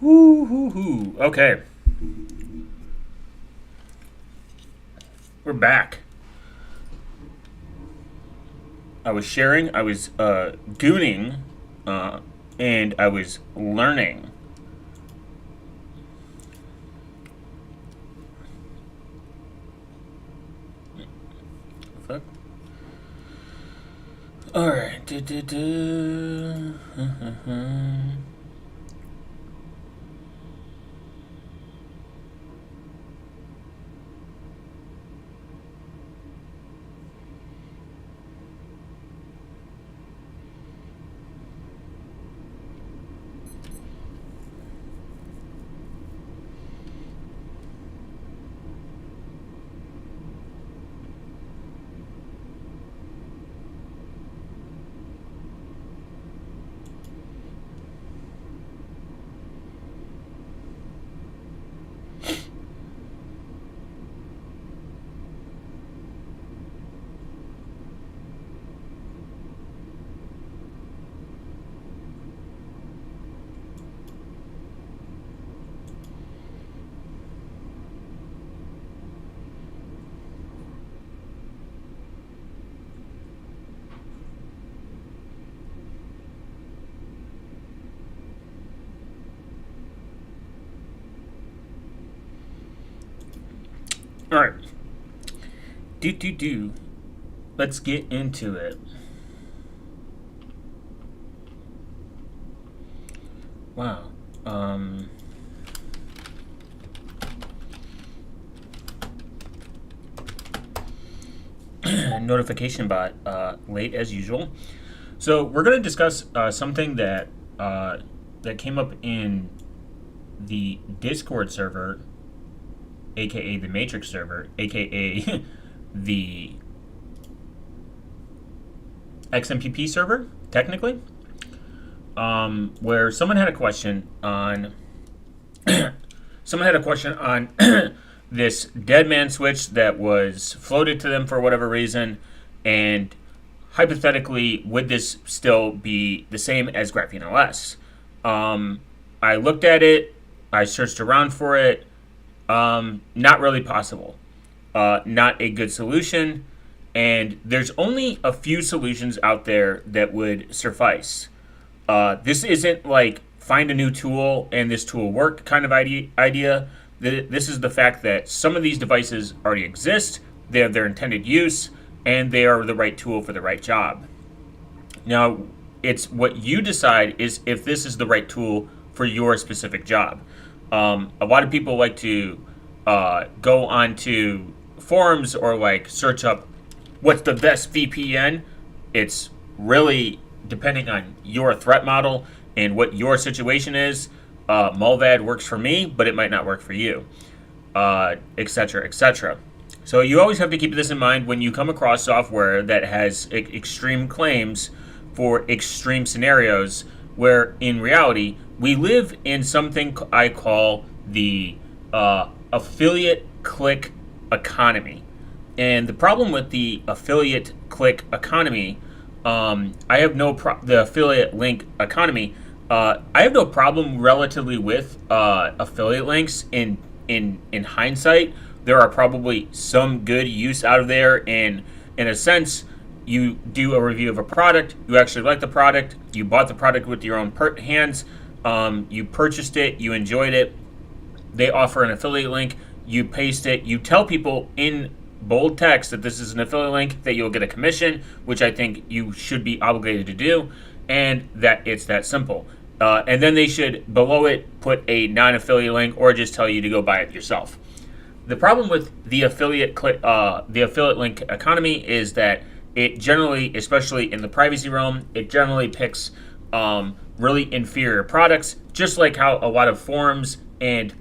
Woo-hoo-hoo. Okay. We're back. I was sharing, I was gooning, and I was learning. Fuck. Alright. Alright. Do. Let's get into it. Wow. Notification bot, late as usual. So we're going to discuss something that that came up in the Discord server, aka the Matrix server, aka the XMPP server, technically, where someone had a question on this dead man switch that was floated to them for whatever reason, and hypothetically, would this still be the same as Graphene OS? I looked at it, I searched around for it, Not really possible. Not a good solution. And there's only a few solutions out there that would suffice. This isn't like find a new tool and this tool work kind of idea. This is the fact that some of these devices already exist, they have their intended use, and they are the right tool for the right job. Now, it's what you decide is if this is the right tool for your specific job. A lot of people like to go onto forums or like search up what's the best VPN. It's really depending on your threat model and what your situation is. Mulvad works for me, but it might not work for you, etc., etc. So you always have to keep this in mind when you come across software that has extreme claims for extreme scenarios, where in reality we live in something I call the affiliate click economy. And the problem with the affiliate click economy, I have no the affiliate link economy. I have no problem relatively with affiliate links. In hindsight, there are probably some good use out of there. And in a sense, you do a review of a product, you actually like the product, you bought the product with your own hands, you purchased it, you enjoyed it. They offer an affiliate link, you paste it, you tell people in bold text that this is an affiliate link, that you'll get a commission, which I think you should be obligated to do, and that it's that simple. And then they should, below it, put a non-affiliate link or just tell you to go buy it yourself. The problem with the affiliate link economy is that it generally, especially in the privacy realm, it generally picks really inferior products, just like how a lot of forums and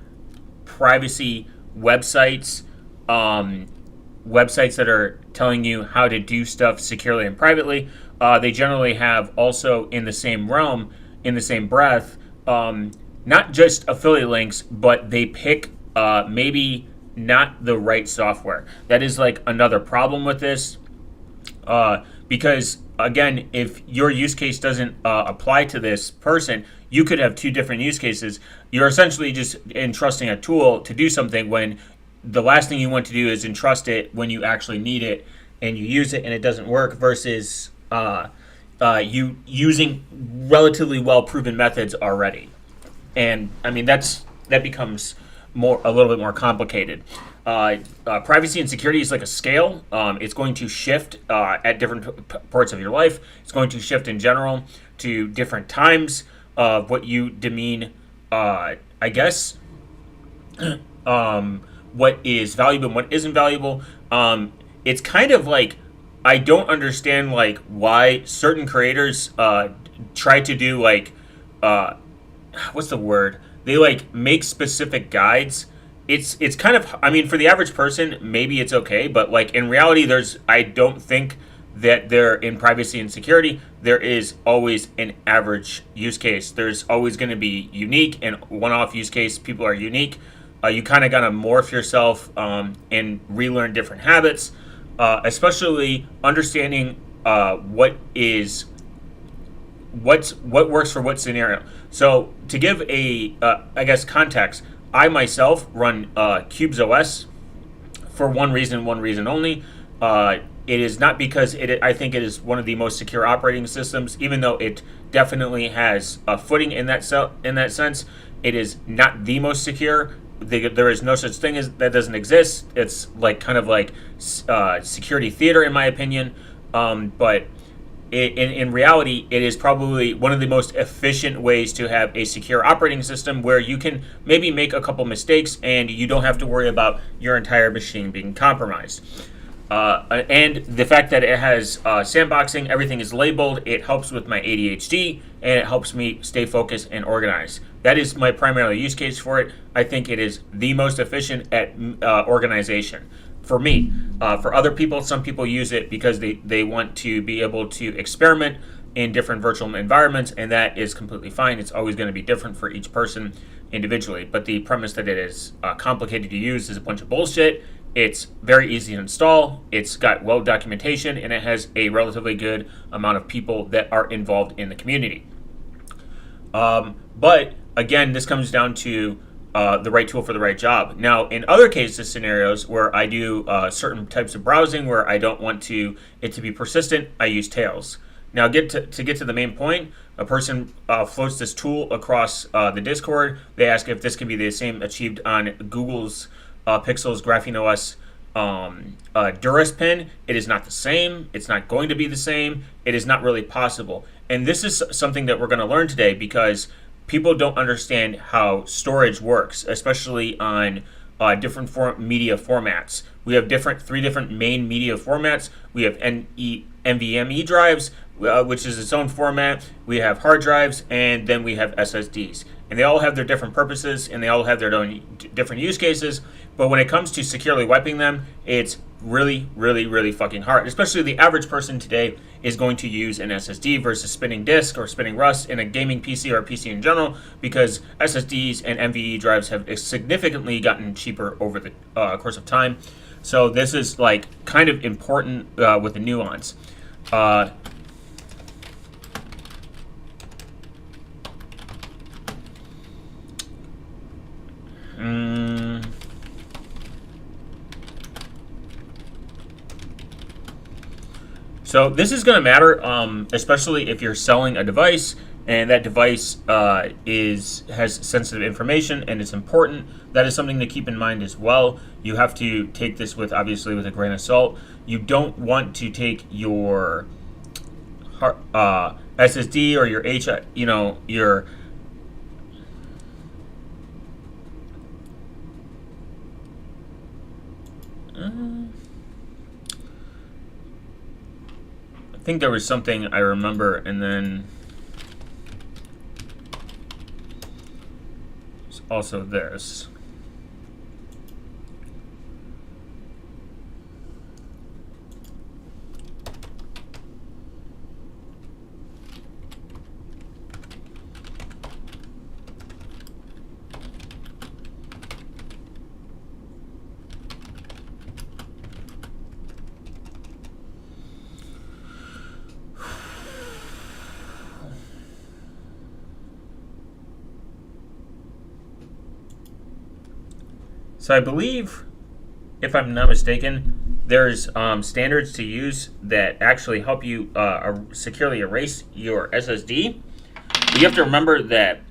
privacy websites, websites that are telling you how to do stuff securely and privately, they generally have also in the same realm, in the same breath, not just affiliate links, but they pick maybe not the right software. That is like another problem with this, because again, if your use case doesn't apply to this person, you could have two different use cases. You're essentially just entrusting a tool to do something when the last thing you want to do is entrust it when you actually need it and you use it and it doesn't work, versus you using relatively well-proven methods already. And I mean, that becomes a little bit more complicated. Privacy and security is like a scale. It's going to shift at different parts of your life. It's going to shift in general to different times of what you demean, I guess, what is valuable and what isn't valuable. It's kind of like, I don't understand like why certain creators try to do like, what's the word? They like make specific guides. It's kind of, I mean, for the average person, maybe it's okay, but like in reality, I don't think that there in privacy and security, there is always an average use case. There's always going to be unique and one-off use case. People are unique. You kind of got to morph yourself and relearn different habits, especially understanding what works for what scenario. So to give I guess context, I myself run Cubes OS for one reason only. It is not because I think it is one of the most secure operating systems, even though it definitely has a footing in that sense. It is not the most secure. There is no such thing as that doesn't exist. It's like kind of like security theater, in my opinion. But in reality, it is probably one of the most efficient ways to have a secure operating system where you can maybe make a couple mistakes and you don't have to worry about your entire machine being compromised. And the fact that it has sandboxing, everything is labeled, it helps with my ADHD and it helps me stay focused and organized. That is my primary use case for it. I think it is the most efficient at organization. For me, for other people, some people use it because they want to be able to experiment in different virtual environments, and that is completely fine. It's always going to be different for each person individually. But the premise that it is complicated to use is a bunch of bullshit. It's very easy to install. It's got well documentation, and it has a relatively good amount of people that are involved in the community. But again, this comes down to the right tool for the right job. Now, in other cases, scenarios where I do certain types of browsing where I don't want it to be persistent, I use Tails. Now, get to the main point. A person floats this tool across the Discord. They ask if this can be the same achieved on Google's Pixel's Graphene OS Duras pin. It is not the same. It's not going to be the same. It is not really possible. And this is something that we're going to learn today because people don't understand how storage works, especially on different media formats. We have three different main media formats. We have NVMe drives, which is its own format. We have hard drives, and then we have SSDs. And they all have their different purposes, and they all have their own different use cases. But when it comes to securely wiping them, it's really, really, really fucking hard. Especially the average person today is going to use an SSD versus spinning disk or spinning Rust in a gaming PC or a PC in general, because SSDs and NVMe drives have significantly gotten cheaper over the course of time. So this is like kind of important with the nuance. So this is going to matter, especially if you're selling a device and that device has sensitive information and it's important. That is something to keep in mind as well. You have to take this obviously with a grain of salt. You don't want to take your SSD or your your I think there was something I remember, and then there's also this. So I believe, if I'm not mistaken, there's standards to use that actually help you securely erase your SSD. But you have to remember that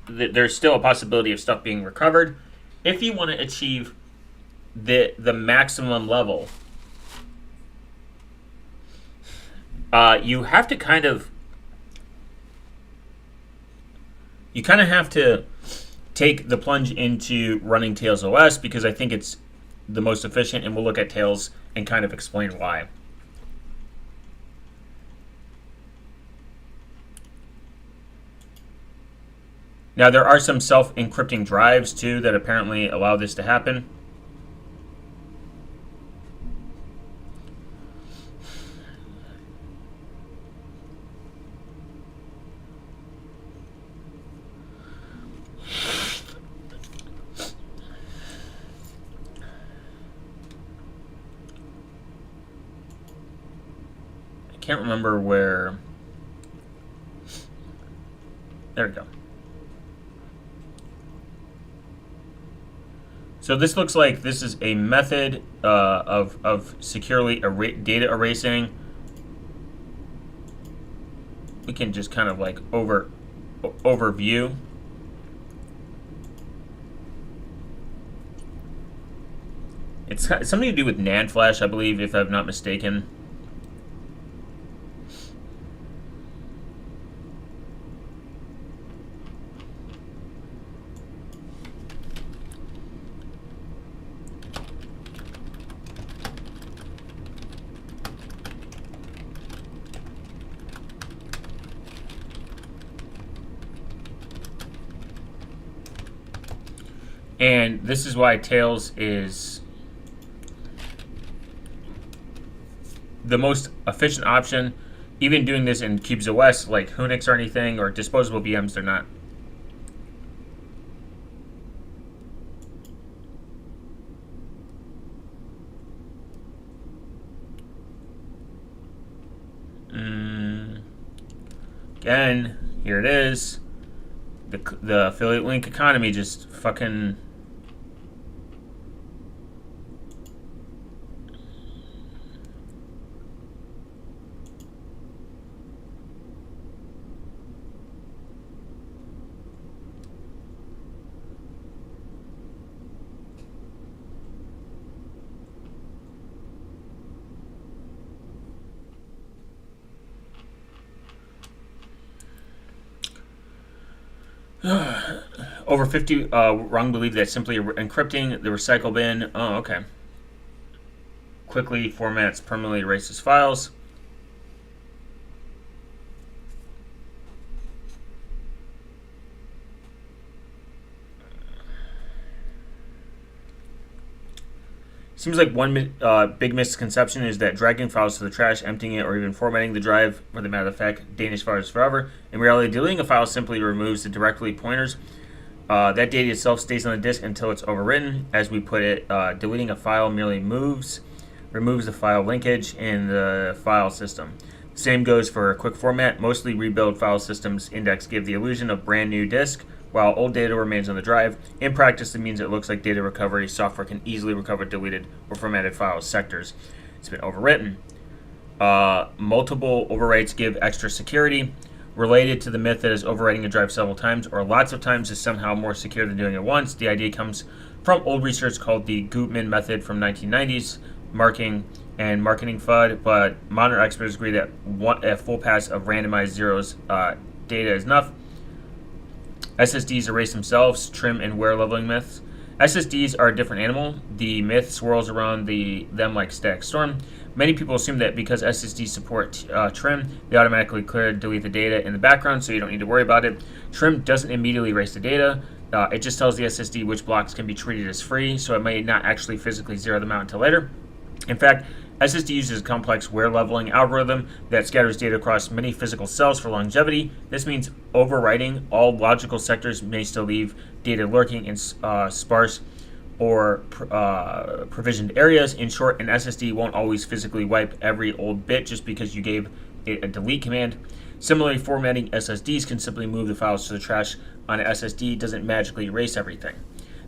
there's still a possibility of stuff being recovered. If you want to achieve the maximum level, you have to kind of have to take the plunge into running Tails OS, because I think it's the most efficient, and we'll look at Tails and kind of explain why. Now, there are some self-encrypting drives too that apparently allow this to happen. Can't remember where. There we go. So this looks like this is a method of securely data erasing. We can just kind of like overview. It's something to do with NAND flash, I believe, if I'm not mistaken. And this is why Tails is the most efficient option. Even doing this in Cubes OS, like Unix or anything, or disposable VMs, they're not. Again, here it is. The affiliate link economy just fucking. Over 50 wrong believe that simply encrypting the recycle bin. Oh, okay. Quickly formats permanently erases files. Seems like one big misconception is that dragging files to the trash, emptying it, or even formatting the drive, for the matter of fact, Danish files forever. In reality, deleting a file simply removes the directly pointers. That data itself stays on the disk until it's overwritten. As we put it, deleting a file merely removes the file linkage in the file system. The same goes for a quick format. Mostly rebuild file systems index give the illusion of brand new disk, while old data remains on the drive. In practice, it means it looks like data recovery software can easily recover deleted or formatted file sectors. It's been overwritten. Multiple overwrites give extra security. Related to the myth that is overwriting a drive several times or lots of times is somehow more secure than doing it once, the idea comes from old research called the Gutmann method from 1990s, marketing FUD, but modern experts agree that a full pass of randomized zeros data is enough. SSDs erase themselves, trim and wear leveling myths. SSDs are a different animal. The myth swirls around them like static storm. Many people assume that because SSDs support trim, they automatically clear and delete the data in the background, so you don't need to worry about it. Trim doesn't immediately erase the data. It just tells the SSD which blocks can be treated as free, so it may not actually physically zero them out until later. In fact, SSD uses a complex wear leveling algorithm that scatters data across many physical cells for longevity. This means overwriting all logical sectors may still leave data lurking in sparse or provisioned areas. In short, an SSD won't always physically wipe every old bit just because you gave it a delete command. Similarly, formatting SSDs can simply move the files to the trash on an SSD, doesn't magically erase everything.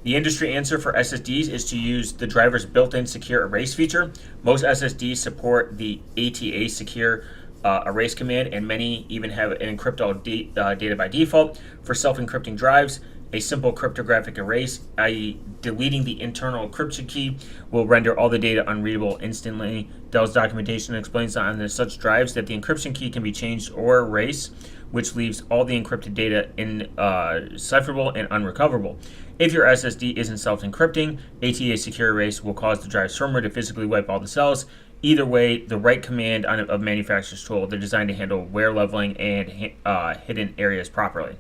The industry answer for SSDs is to use the driver's built-in secure erase feature. Most SSDs support the ATA secure erase command, and many even have an encrypt all data by default. For self-encrypting drives, a simple cryptographic erase, i.e. deleting the internal encryption key, will render all the data unreadable instantly. Dell's documentation explains on such drives that the encryption key can be changed or erased, which leaves all the encrypted data indecipherable and unrecoverable. If your SSD isn't self-encrypting, ATA Secure Erase will cause the drive's firmware to physically wipe all the cells. Either way, the right command of manufacturer's tool, they're designed to handle wear leveling and hidden areas properly.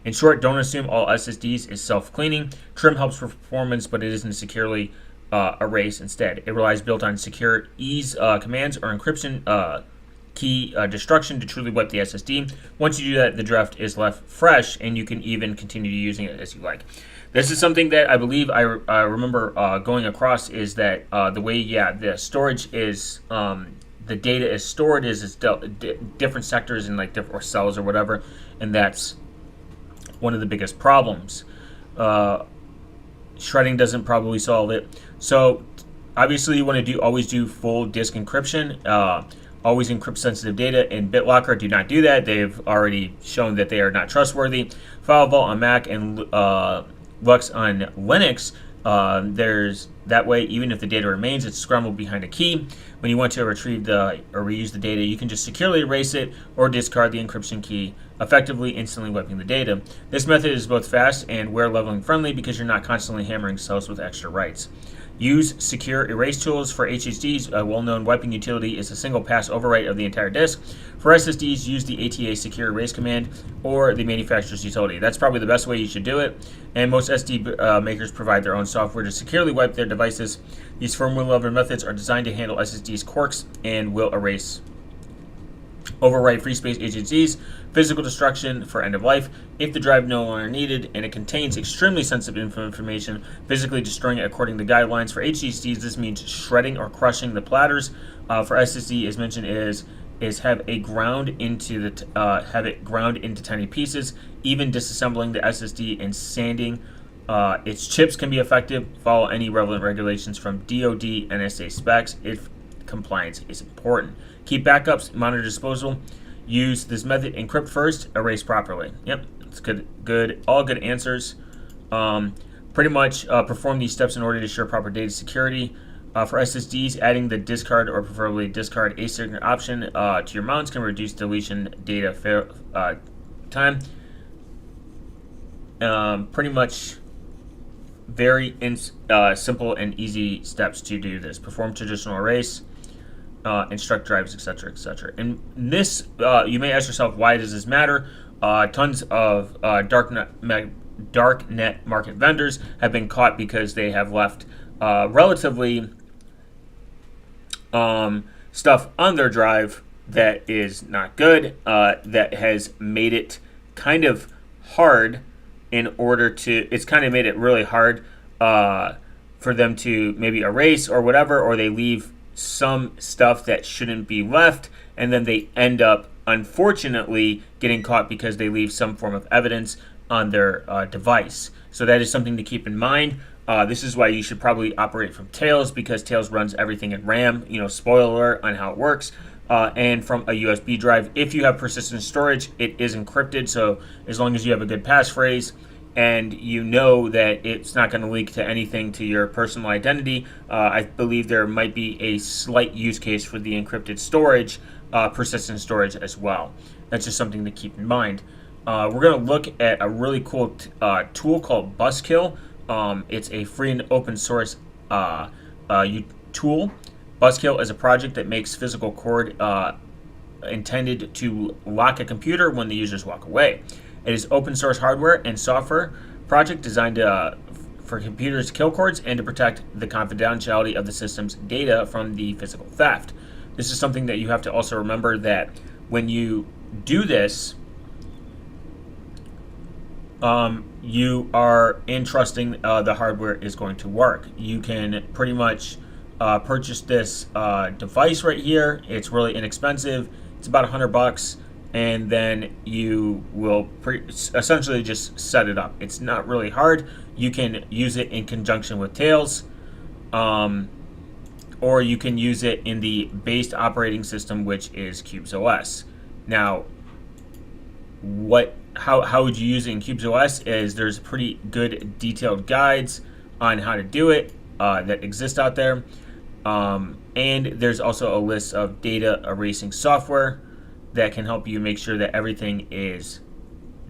In short, don't assume all SSDs is self-cleaning. Trim helps for performance, but it isn't securely erase instead. It relies built on secure ease commands or encryption key destruction to truly wipe the SSD. Once you do that, the draft is left fresh, and you can even continue using it as you like. This is something that I believe I remember going across is that the way, the storage is, the data is stored is different sectors in like different or cells or whatever, and that's one of the biggest problems. Shredding doesn't probably solve it. So obviously you want to always do full disk encryption. Always encrypt sensitive data in BitLocker. Do not do that. They've already shown that they are not trustworthy. FileVault on Mac and Lux on Linux. There's that way, even if the data remains, it's scrambled behind a key. When you want to retrieve or reuse the data, you can just securely erase it or discard the encryption key, effectively instantly wiping the data. This method is both fast and wear leveling friendly because you're not constantly hammering cells with extra writes. Use secure erase tools for HDDs. A well-known wiping utility is a single pass overwrite of the entire disk. For SSDs, use the ATA secure erase command or the manufacturer's utility. That's probably the best way you should do it. And most SD makers provide their own software to securely wipe their devices. These firmware level methods are designed to handle SSDs quirks and will erase overwrite free space HDDs, physical destruction for end of life. If the drive no longer needed and it contains extremely sensitive information, physically destroying it according to guidelines. For HDDs, this means shredding or crushing the platters. For SSD, as mentioned, is have it ground into tiny pieces. even disassembling the SSD and sanding its chips can be effective. Follow any relevant regulations from DoD NSA specs if compliance is important. Keep backups, monitor disposal. Use this method. Encrypt first, erase properly. Yep, it's good. Good. All good answers. Pretty much perform these steps in order to ensure proper data security. For SSDs, adding the discard or preferably discard async option to your mounts can reduce deletion data time. Pretty much very simple and easy steps to do this. Perform traditional erase, instruct drives, etc., etc. And this, you may ask yourself, why does this matter? Tons of darknet market vendors have been caught because they have left relatively stuff on their drive that is not good, that has made it kind of hard it's kind of made it really hard for them to maybe erase or whatever, or they leave some stuff that shouldn't be left, and then they end up, unfortunately, getting caught because they leave some form of evidence on their device. So that is something to keep in mind. This is why you should probably operate from Tails, because Tails runs everything in RAM. Spoiler alert on how it works. And from a USB drive. If you have persistent storage, it is encrypted. So as long as you have a good passphrase and you know that it's not going to leak to anything to your personal identity, I believe there might be a slight use case for the encrypted storage, persistent storage as well. That's just something to keep in mind. We're going to look at a really cool tool called Buzzkill. It's a free and open source tool. Buzzkill is a project that makes physical cord intended to lock a computer when the users walk away. It is open source hardware and software project designed for computers to kill cords and to protect the confidentiality of the system's data from the physical theft. This is something that you have to also remember, that when you do this, you are entrusting the hardware is going to work. You can pretty much purchase this device right here. It's really inexpensive. It's about $100, and then you will essentially just set it up. It's not really hard. You can use it in conjunction with Tails, or you can use it in the based operating system, which is CubesOS. Now, how would you use it in CubesOS? Is there's pretty good detailed guides on how to do it that exist out there. And there's also a list of data erasing software that can help you make sure that everything is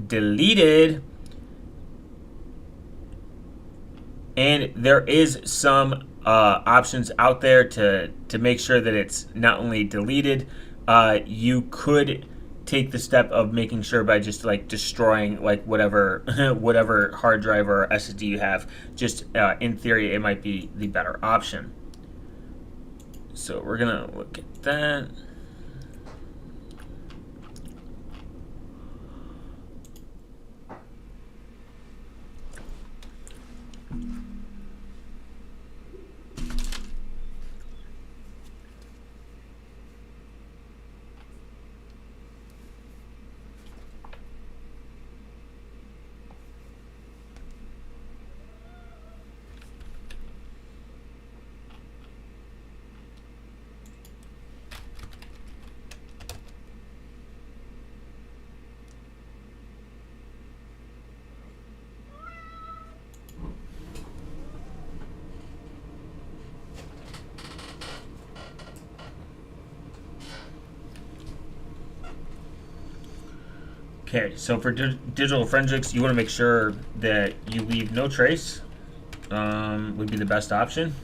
deleted. And there is some options out there to make sure that it's not only deleted. You could take the step of making sure by just destroying whatever whatever hard drive or SSD you have. Just in theory, it might be the better option. So we're gonna look at that. Okay, so for digital forensics, you want to make sure that you leave no trace. Would be the best option.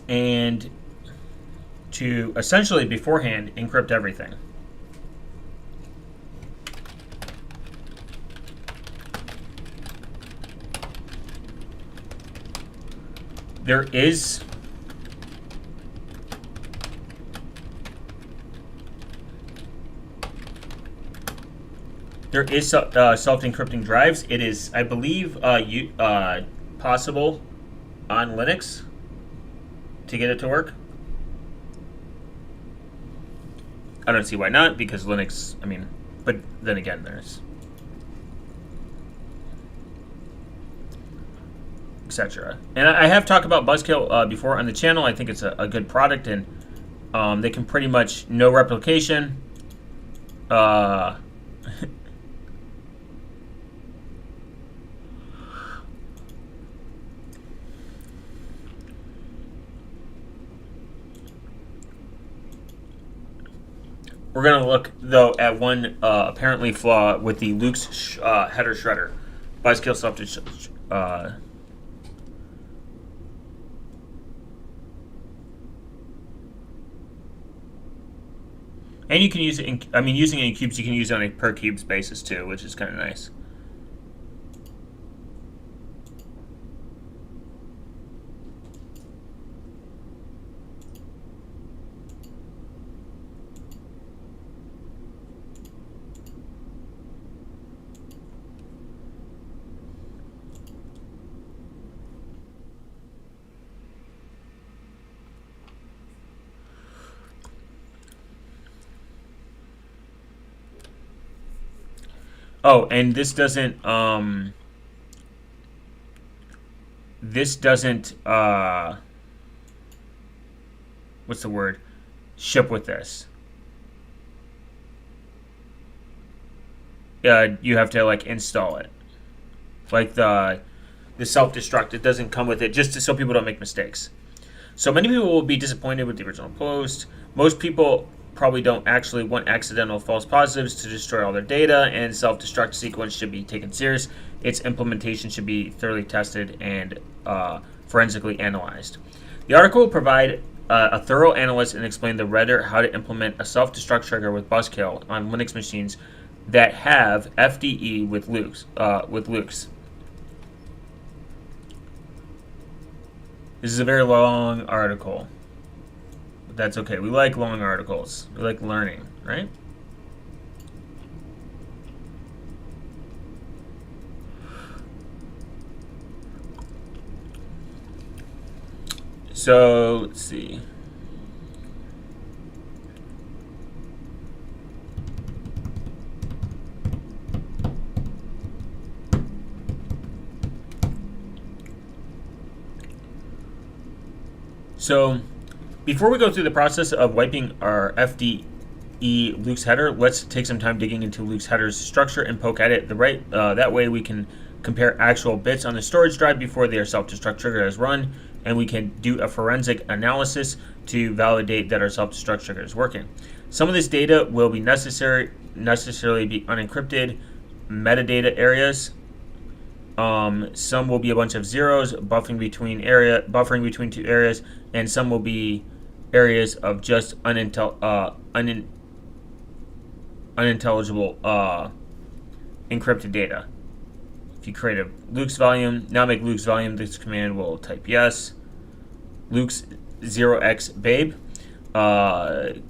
And to essentially beforehand encrypt everything. There is self-encrypting drives. It is, I believe, possible on Linux to get it to work. I don't see why not, because Linux, I mean, but then again, there's etc. And I have talked about Buzzkill before on the channel. I think it's a good product, and they can pretty much no replication. Uh, We're going to look, though, at one apparently flaw with the Luke's header shredder. Buzzkill self and you can use it in, I mean, using it in cubes, you can use it on a per cubes basis too, which is kind of nice. Oh, and this doesn't what's the word? Ship with this. You have to like install it. Like the self-destruct, it doesn't come with it, just so people don't make mistakes. So many people will be disappointed with the original post. Most people probably don't actually want accidental false positives to destroy all their data, and self-destruct sequence should be taken serious. Its implementation should be thoroughly tested and forensically analyzed. The article will provide a thorough analysis and explain the Redder how to implement a self-destruct trigger with Buzzkill on Linux machines that have FDE with Luke's. This is a very long article. But that's okay. We like long articles. We like learning, right? So, let's see. So, before we go through the process of wiping our FDE Luke's header, let's take some time digging into Luke's header's structure and poke at it. That way we can compare actual bits on the storage drive before their self-destruct trigger is run, and we can do a forensic analysis to validate that our self-destruct trigger is working. Some of this data will be necessarily be unencrypted metadata areas. Some will be a bunch of zeros buffering between two areas, and some will be areas of just unintelligible encrypted data. If you create a Luke's volume, now make Luke's volume, this command will type yes. Luke's 0x babe. Had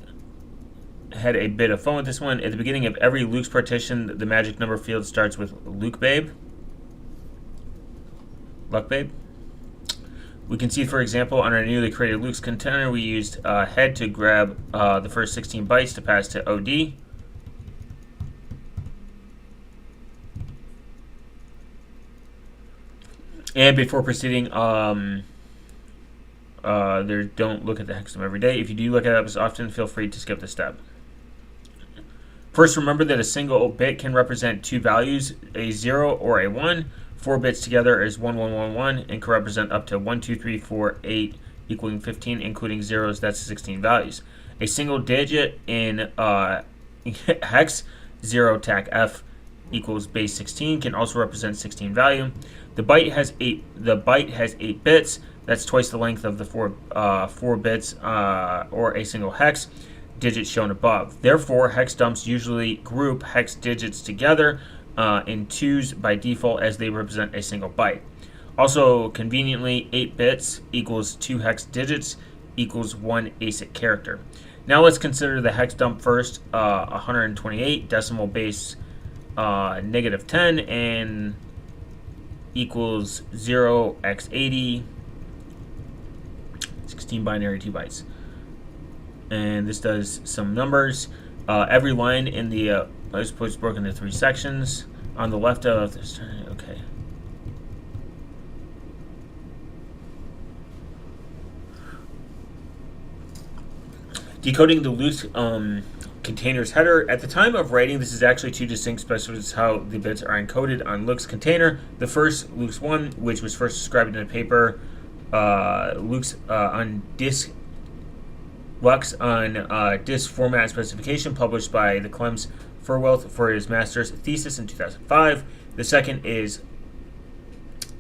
a bit of fun with this one. At the beginning of every Luke's partition, the magic number field starts with Luke babe. Luck babe. We can see, for example, on our newly created Luke's container, we used head to grab the first 16 bytes to pass to OD. And before proceeding, don't look at the hexadecimal every day. If you do look at it as often, feel free to skip the step. First, remember that a single bit can represent two values, a 0 or a 1. 4 bits together is 1111 and can represent up to 1, 2, 3, 4, 8 equaling 15, including zeros. That's 16 values. A single digit in hex 0 tac F equals base 16 can also represent 16 value. The byte has 8 bits. That's twice the length of the 4 bits or a single hex digit shown above. Therefore, hex dumps usually group hex digits together in twos by default, as they represent a single byte. Also, conveniently, 8 bits equals 2 hex digits equals 1 ASIC character. Now let's consider the hex dump first. 128 decimal base -10 and equals 0x80, 16 binary 2 bytes. And this does some numbers. Every line in the is broken into 3 sections. On the left of this, okay. Decoding the loose container's header. At the time of writing, this is actually 2 distinct specifications how the bits are encoded on Luke's container. The first, Luke's 1, which was first described in a paper, Luke's on disk, Lux on disk format specification, published by the Clems Furwelth for his master's thesis in 2005. The second is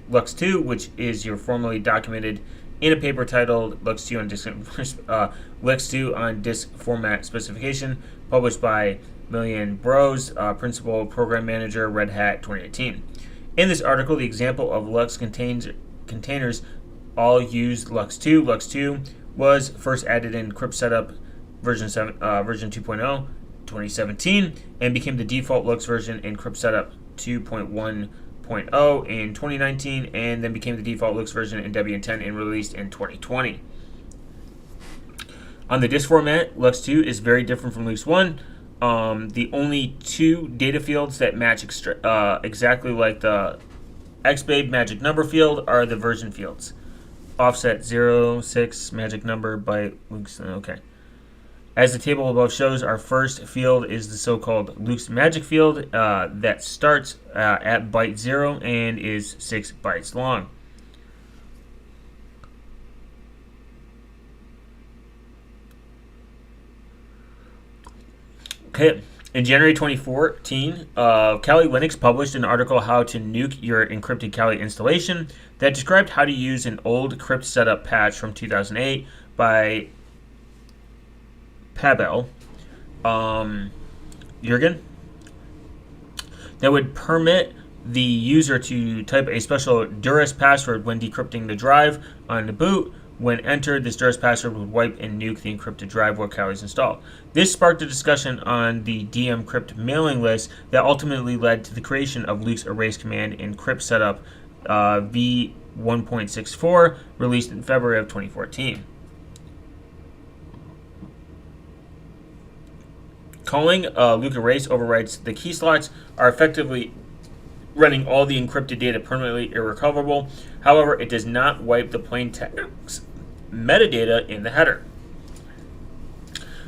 Lux 2, which is your formally documented in a paper titled Lux 2 on disk Lux 2 on disk format specification, published by Millian Bros, principal program manager, Red Hat 2018. In this article, the example of Lux containers all used Lux 2. Lux 2 was first added in Crypt Setup version 2.0 2017 and became the default Lux version in Crypt Setup 2.1.0 in 2019, and then became the default Lux version in Debian 10 and released in 2020. On the disk format, Lux 2 is very different from Lux 1. The only 2 data fields that match exactly like the XBabe magic number field are the version fields. Offset 0, 6, magic number, byte, Lux, okay. As the table above shows, our first field is the so-called Luke's magic field that starts at byte 0 and is 6 bytes long. Okay. In January 2014, Kali Linux published an article how to nuke your encrypted Kali installation that described how to use an old crypt setup patch from 2008 by Pavel Jurgen that would permit the user to type a special Duress password when decrypting the drive on the boot. When entered, this Duress password would wipe and nuke the encrypted drive while Kali is installed. This sparked a discussion on the dmcrypt mailing list that ultimately led to the creation of Luke's erase command in crypt setup v1.64, released in February of 2014. Calling Luke erase overrides the key slots are effectively running all the encrypted data permanently irrecoverable. However, it does not wipe the plain text metadata in the header.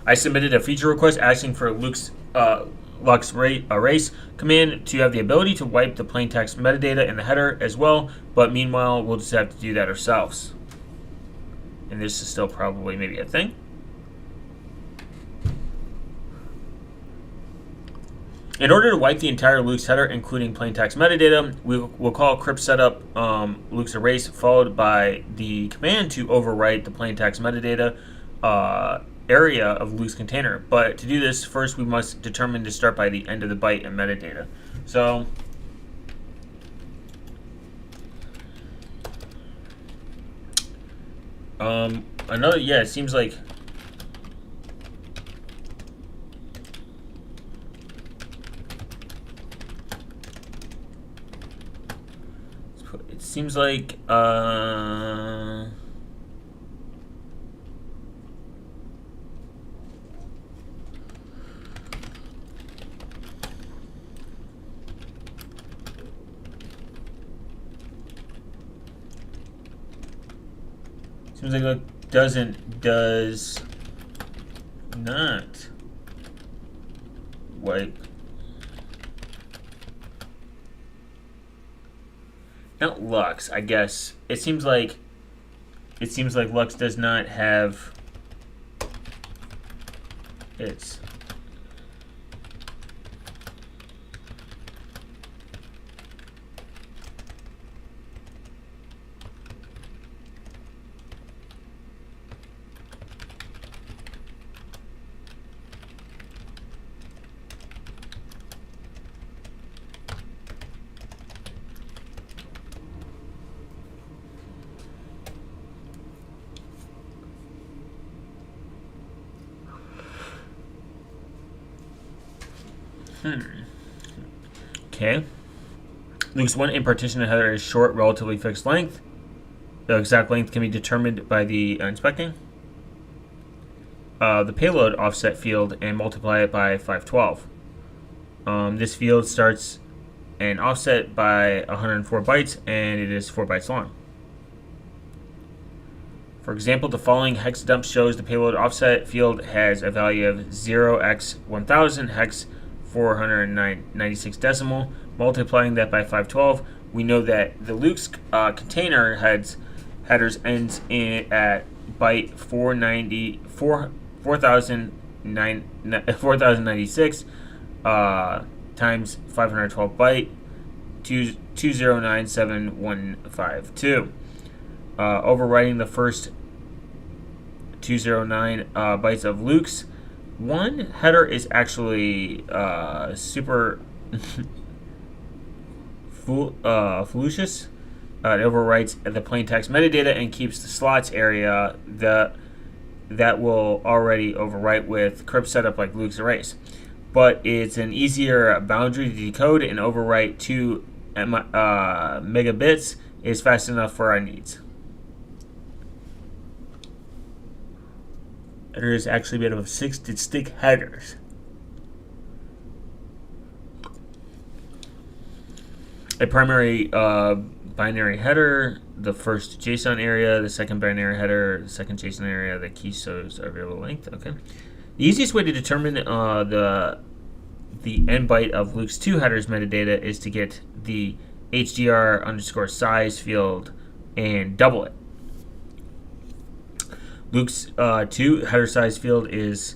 I submitted a feature request asking for Luke's Lux erase command to have the ability to wipe the plain text metadata in the header as well, but meanwhile, we'll just have to do that ourselves. And this is still probably maybe a thing. In order to wipe the entire Luke's header, including plain text metadata, we'll call crypt setup Luke's erase, followed by the command to overwrite the plain text metadata area of Luke's container. But to do this, first we must determine to start by the end of the byte and metadata. So it seems like seems like it does not wipe. Not Lux, I guess. It seems like Lux does not have its Okay. Luke's 1 in partition header is short, relatively fixed length. The exact length can be determined by the inspecting. the payload offset field and multiply it by 512. This field starts an offset by 104 bytes, and it is 4 bytes long. For example, the following hex dump shows the payload offset field has a value of 0x1000 hex 496 decimal. Multiplying that by 512, we know that the Luke's container headers ends at byte 4096 times 512 byte 2097152. Overwriting the first 209 bytes of Luke's. One header is actually super fallacious. It overwrites the plain text metadata and keeps the slots area that will already overwrite with crypt setup like Luke's erase. But it's an easier boundary to decode, and overwrite 2 megabits is fast enough for our needs. There is actually made up of 6 distinct headers. A primary binary header, the first JSON area, the second binary header, the second JSON area, the key shows are variable length. Okay. The easiest way to determine the n byte of Luke's 2 headers metadata is to get the HDR_size field and double it. Luke's 2 header size field is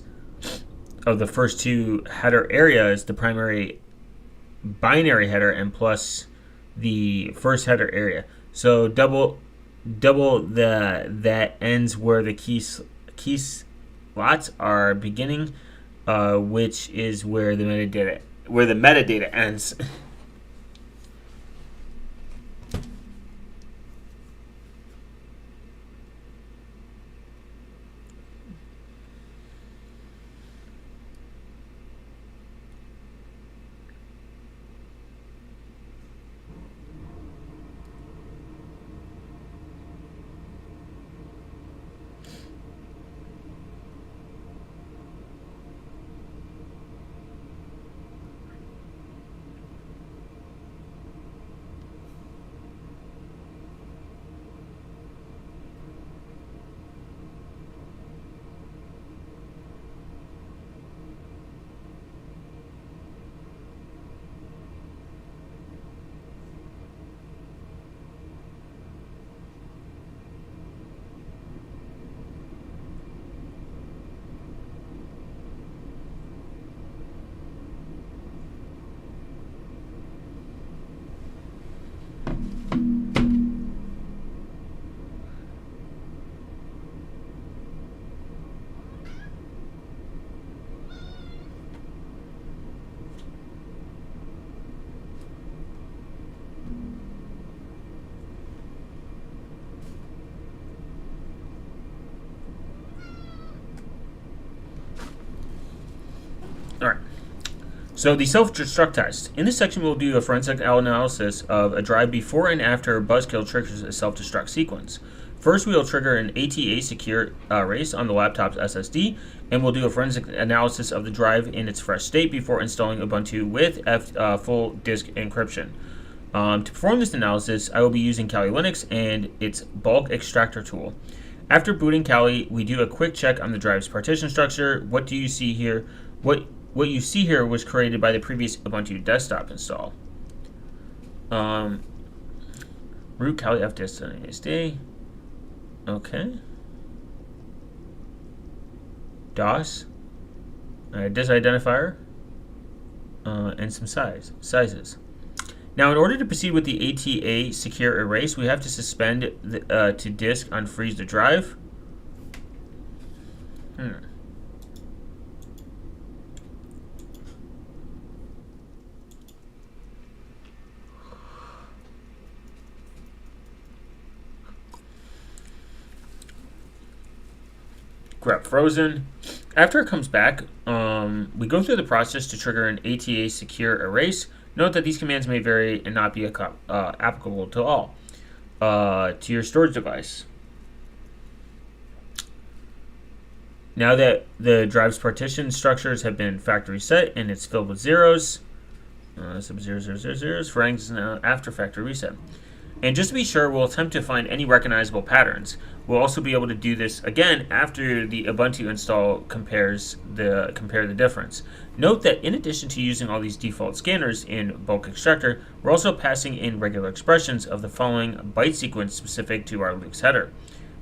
of the first 2 header areas, the primary binary header and plus the first header area. So double that ends where the key slots are beginning, which is where the metadata ends. Alright, so the self-destruct test. In this section, we'll do a forensic analysis of a drive before and after Buzzkill triggers a self-destruct sequence. First, we will trigger an ATA secure erase on the laptop's SSD, and we'll do a forensic analysis of the drive in its fresh state before installing Ubuntu with full disk encryption. To perform this analysis, I will be using Kali Linux and its bulk extractor tool. After booting Kali, we do a quick check on the drive's partition structure. What do you see here? What you see here was created by the previous Ubuntu desktop install. Root Kali fdisk. Okay. DOS. Disk identifier. And some sizes. Now, in order to proceed with the ATA secure erase, we have to suspend to disk unfreeze the drive. Grep frozen. After it comes back, we go through the process to trigger an ATA secure erase. Note that these commands may vary and not be applicable to all to your storage device. Now that the drive's partition structures have been factory set and it's filled with zeros, some 0, frags now after factory reset. And just to be sure, we'll attempt to find any recognizable patterns. We'll also be able to do this again after the Ubuntu install compare the difference. Note that in addition to using all these default scanners in bulk extractor, we're also passing in regular expressions of the following byte sequence specific to our Luke's header: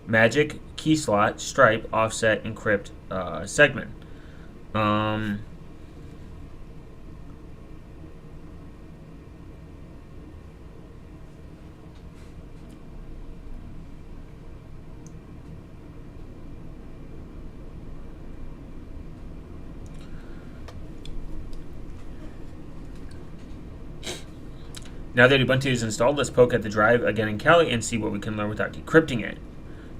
magic, key slot, stripe, offset, encrypt, segment. Now that Ubuntu is installed, let's poke at the drive again in Kali and see what we can learn without decrypting it.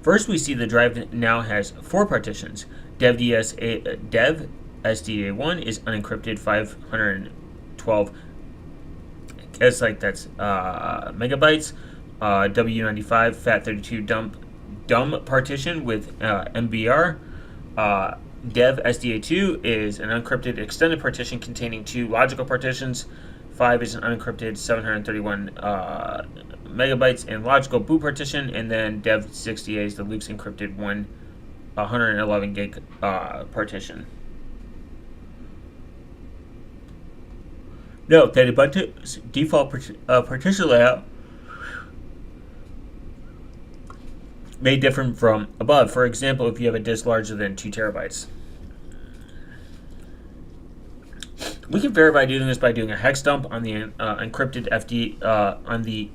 First, we see the drive now has 4 partitions. Dev SDA1 is unencrypted 512, I guess that's megabytes. W95 FAT32 dumb partition with MBR. Dev SDA2 is an unencrypted extended partition containing 2 logical partitions. 5 is an unencrypted 731 megabytes and logical boot partition, and then dev 68 is the Luke's encrypted 111 gig partition. Note that Ubuntu's default partition layout may differ from above. For example, if you have a disk larger than 2 terabytes. We can verify doing this by doing a hex dump on the encrypted on the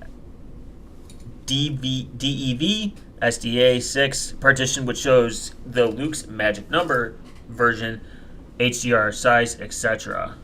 DEV SDA6 partition, which shows the Luke's magic number version, HDR size, etc.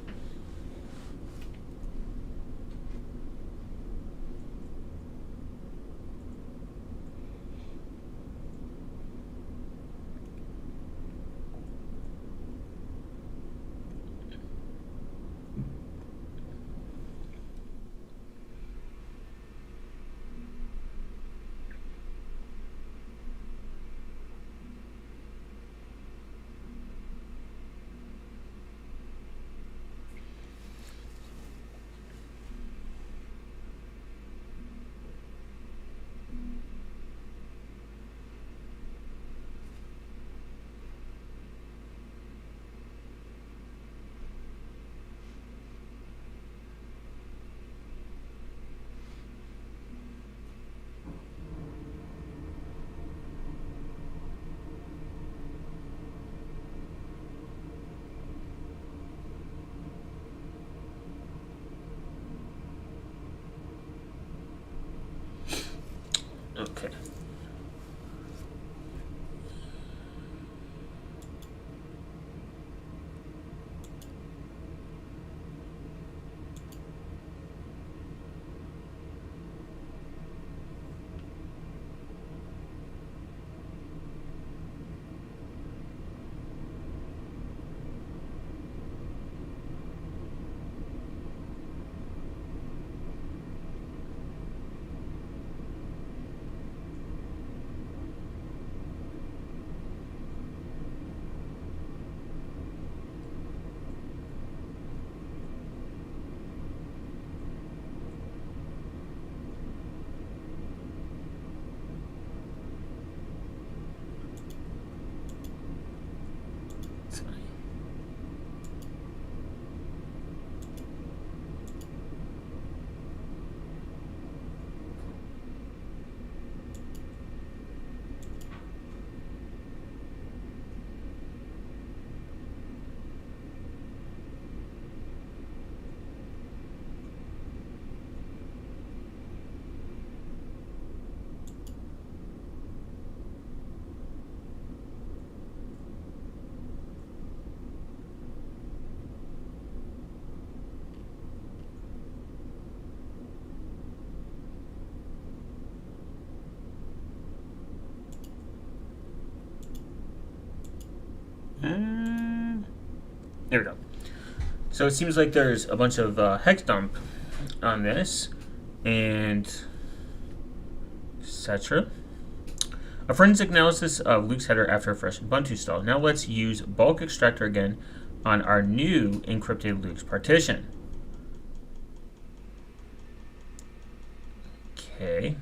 Okay. There we go. So it seems like there's a bunch of hex dump on this, and etc. A forensic analysis of Luke's header after a fresh Ubuntu install. Now let's use bulk extractor again on our new encrypted Luke's partition. Okay.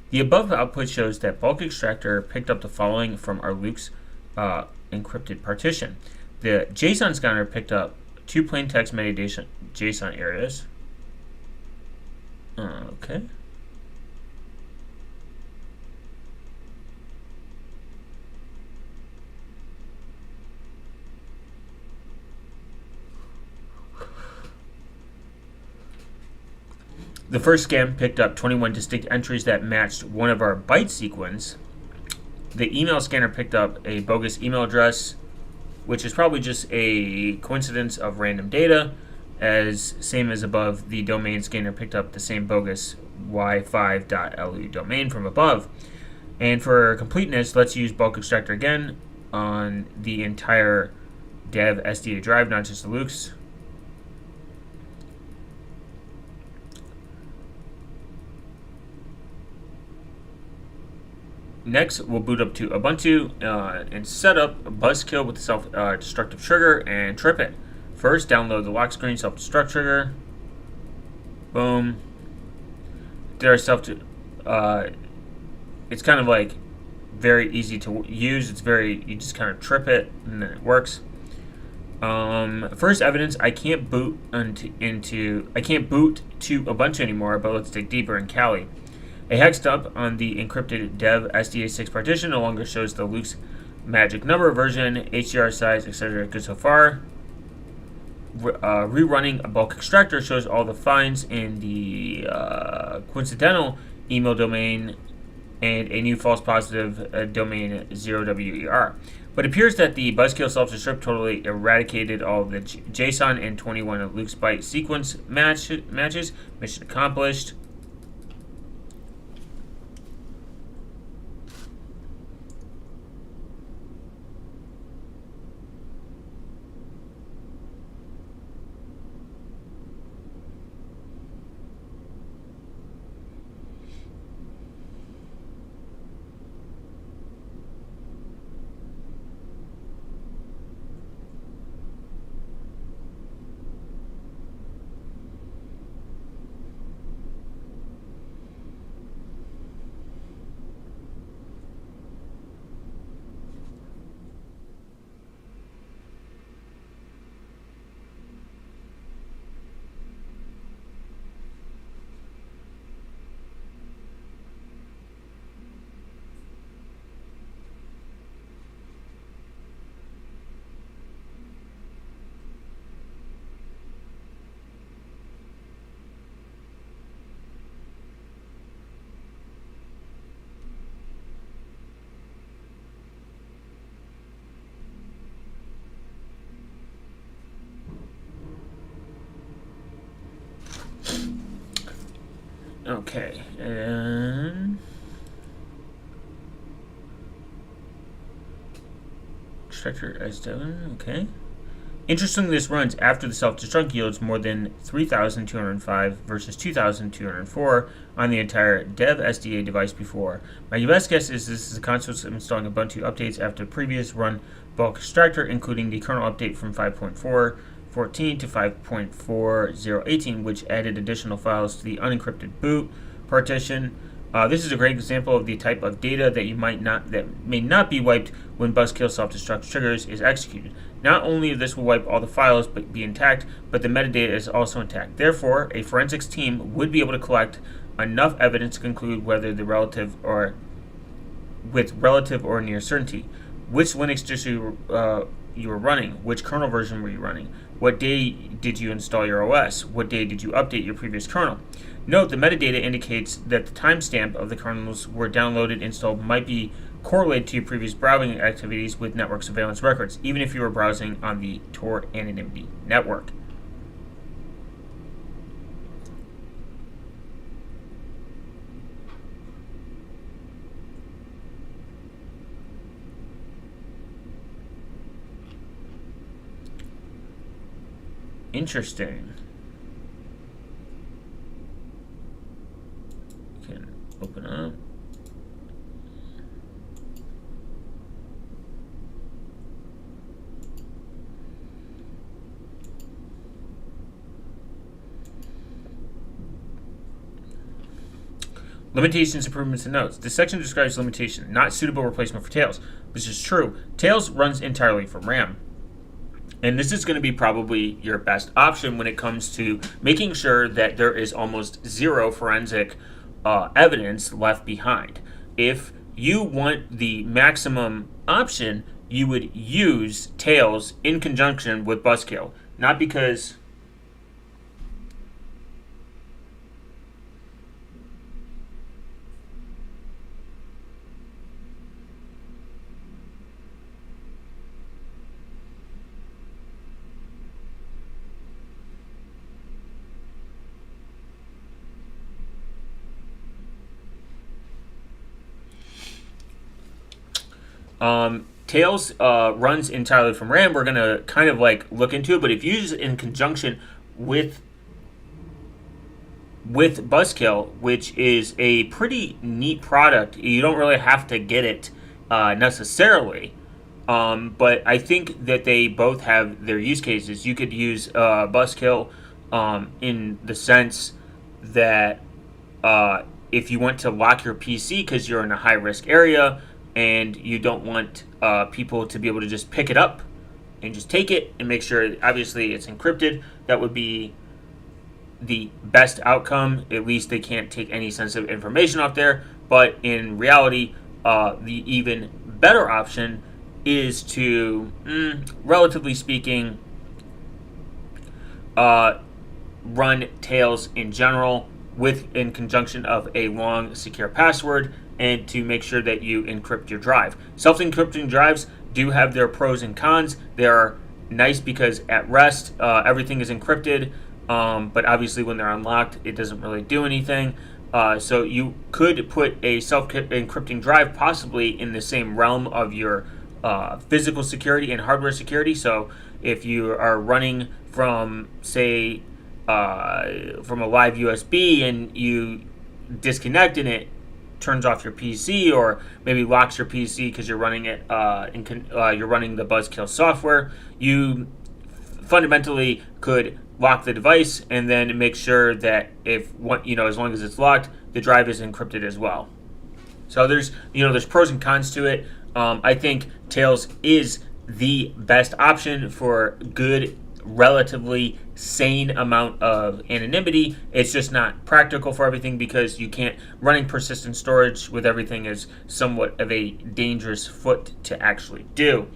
The above output shows that bulk extractor picked up the following from our Luke's encrypted partition. The JSON scanner picked up 2 plain text metadata JSON areas. Okay. The first scan picked up 21 distinct entries that matched one of our byte sequence. The email scanner picked up a bogus email address, which is probably just a coincidence of random data, as same as above, the domain scanner picked up the same bogus y5.lu domain from above. And for completeness, let's use bulk extractor again on the entire dev SDA drive, not just the Luke's. Next, we'll boot up to Ubuntu and set up a buzzkill with the self-destructive trigger and trip it. First, download the lock screen self-destruct trigger. Boom. There's it's kind of like very easy to use. You just kind of trip it and then it works. First evidence, I can't boot to Ubuntu anymore, but let's dig deeper in Kali. A hex dump on the encrypted dev SDA6 partition no longer shows the Luke's magic number, version, HDR size, etc. Good so far. Rerunning a bulk extractor shows all the finds in the coincidental email domain and a new false positive domain 0WER. But it appears that the buzzkill self-destruct totally eradicated all of the JSON and 21 of Luke's byte sequence matches. Mission accomplished. Okay, and extractor as done. Okay. Interestingly, this runs after the self-destruct yields more than 3,205 versus 2,204 on the entire dev SDA device before. My best guess is this is a consequence of installing Ubuntu updates after previous run bulk extractor, including the kernel update from 5.4.14 to 5.4018, which added additional files to the unencrypted boot partition. This is a great example of the type of data that may not be wiped when buzzkill self-destruct triggers is executed. Not only this will wipe all the files but be intact, but the metadata is also intact. Therefore, a forensics team would be able to collect enough evidence to conclude whether with relative or near certainty which Linux distro you were running, which kernel version were you running, what day did you install your OS, what day did you update your previous kernel. Note the metadata indicates that the timestamp of the kernels were downloaded installed might be correlated to your previous browsing activities with network surveillance records, even if you were browsing on the Tor anonymity network. Interesting. You can open up. Limitations, improvements, and notes. This section describes limitation, not suitable replacement for Tails, which is true. Tails runs entirely from RAM. And this is going to be probably your best option when it comes to making sure that there is almost zero forensic evidence left behind. If you want the maximum option, you would use Tails in conjunction with Buzzkill. Not because Tails runs entirely from RAM. We're going to kind of like look into it, but if you use it in conjunction with Buzzkill, which is a pretty neat product, you don't really have to get it necessarily. But I think that they both have their use cases. You could use Buzzkill in the sense that if you want to lock your PC because you're in a high risk area and you don't want people to be able to just pick it up and just take it and make sure, obviously, it's encrypted, that would be the best outcome. At least they can't take any sensitive information off there. But in reality, the even better option is to, relatively speaking, run Tails in general in conjunction of a long secure password, and to make sure that you encrypt your drive. Self-encrypting drives do have their pros and cons. They're nice because at rest, everything is encrypted, but obviously when they're unlocked, it doesn't really do anything. So you could put a self-encrypting drive possibly in the same realm of your physical security and hardware security. So if you are running from, say, from a live USB and you disconnect and it turns off your PC, or maybe locks your PC because you're running it, you're running the Buzzkill software, you fundamentally could lock the device and then make sure that as long as it's locked, the drive is encrypted as well. So there's pros and cons to it. I think Tails is the best option for good, relatively sane amount of anonymity. It's just not practical for everything because you can't. Running persistent storage with everything is somewhat of a dangerous foot to actually do.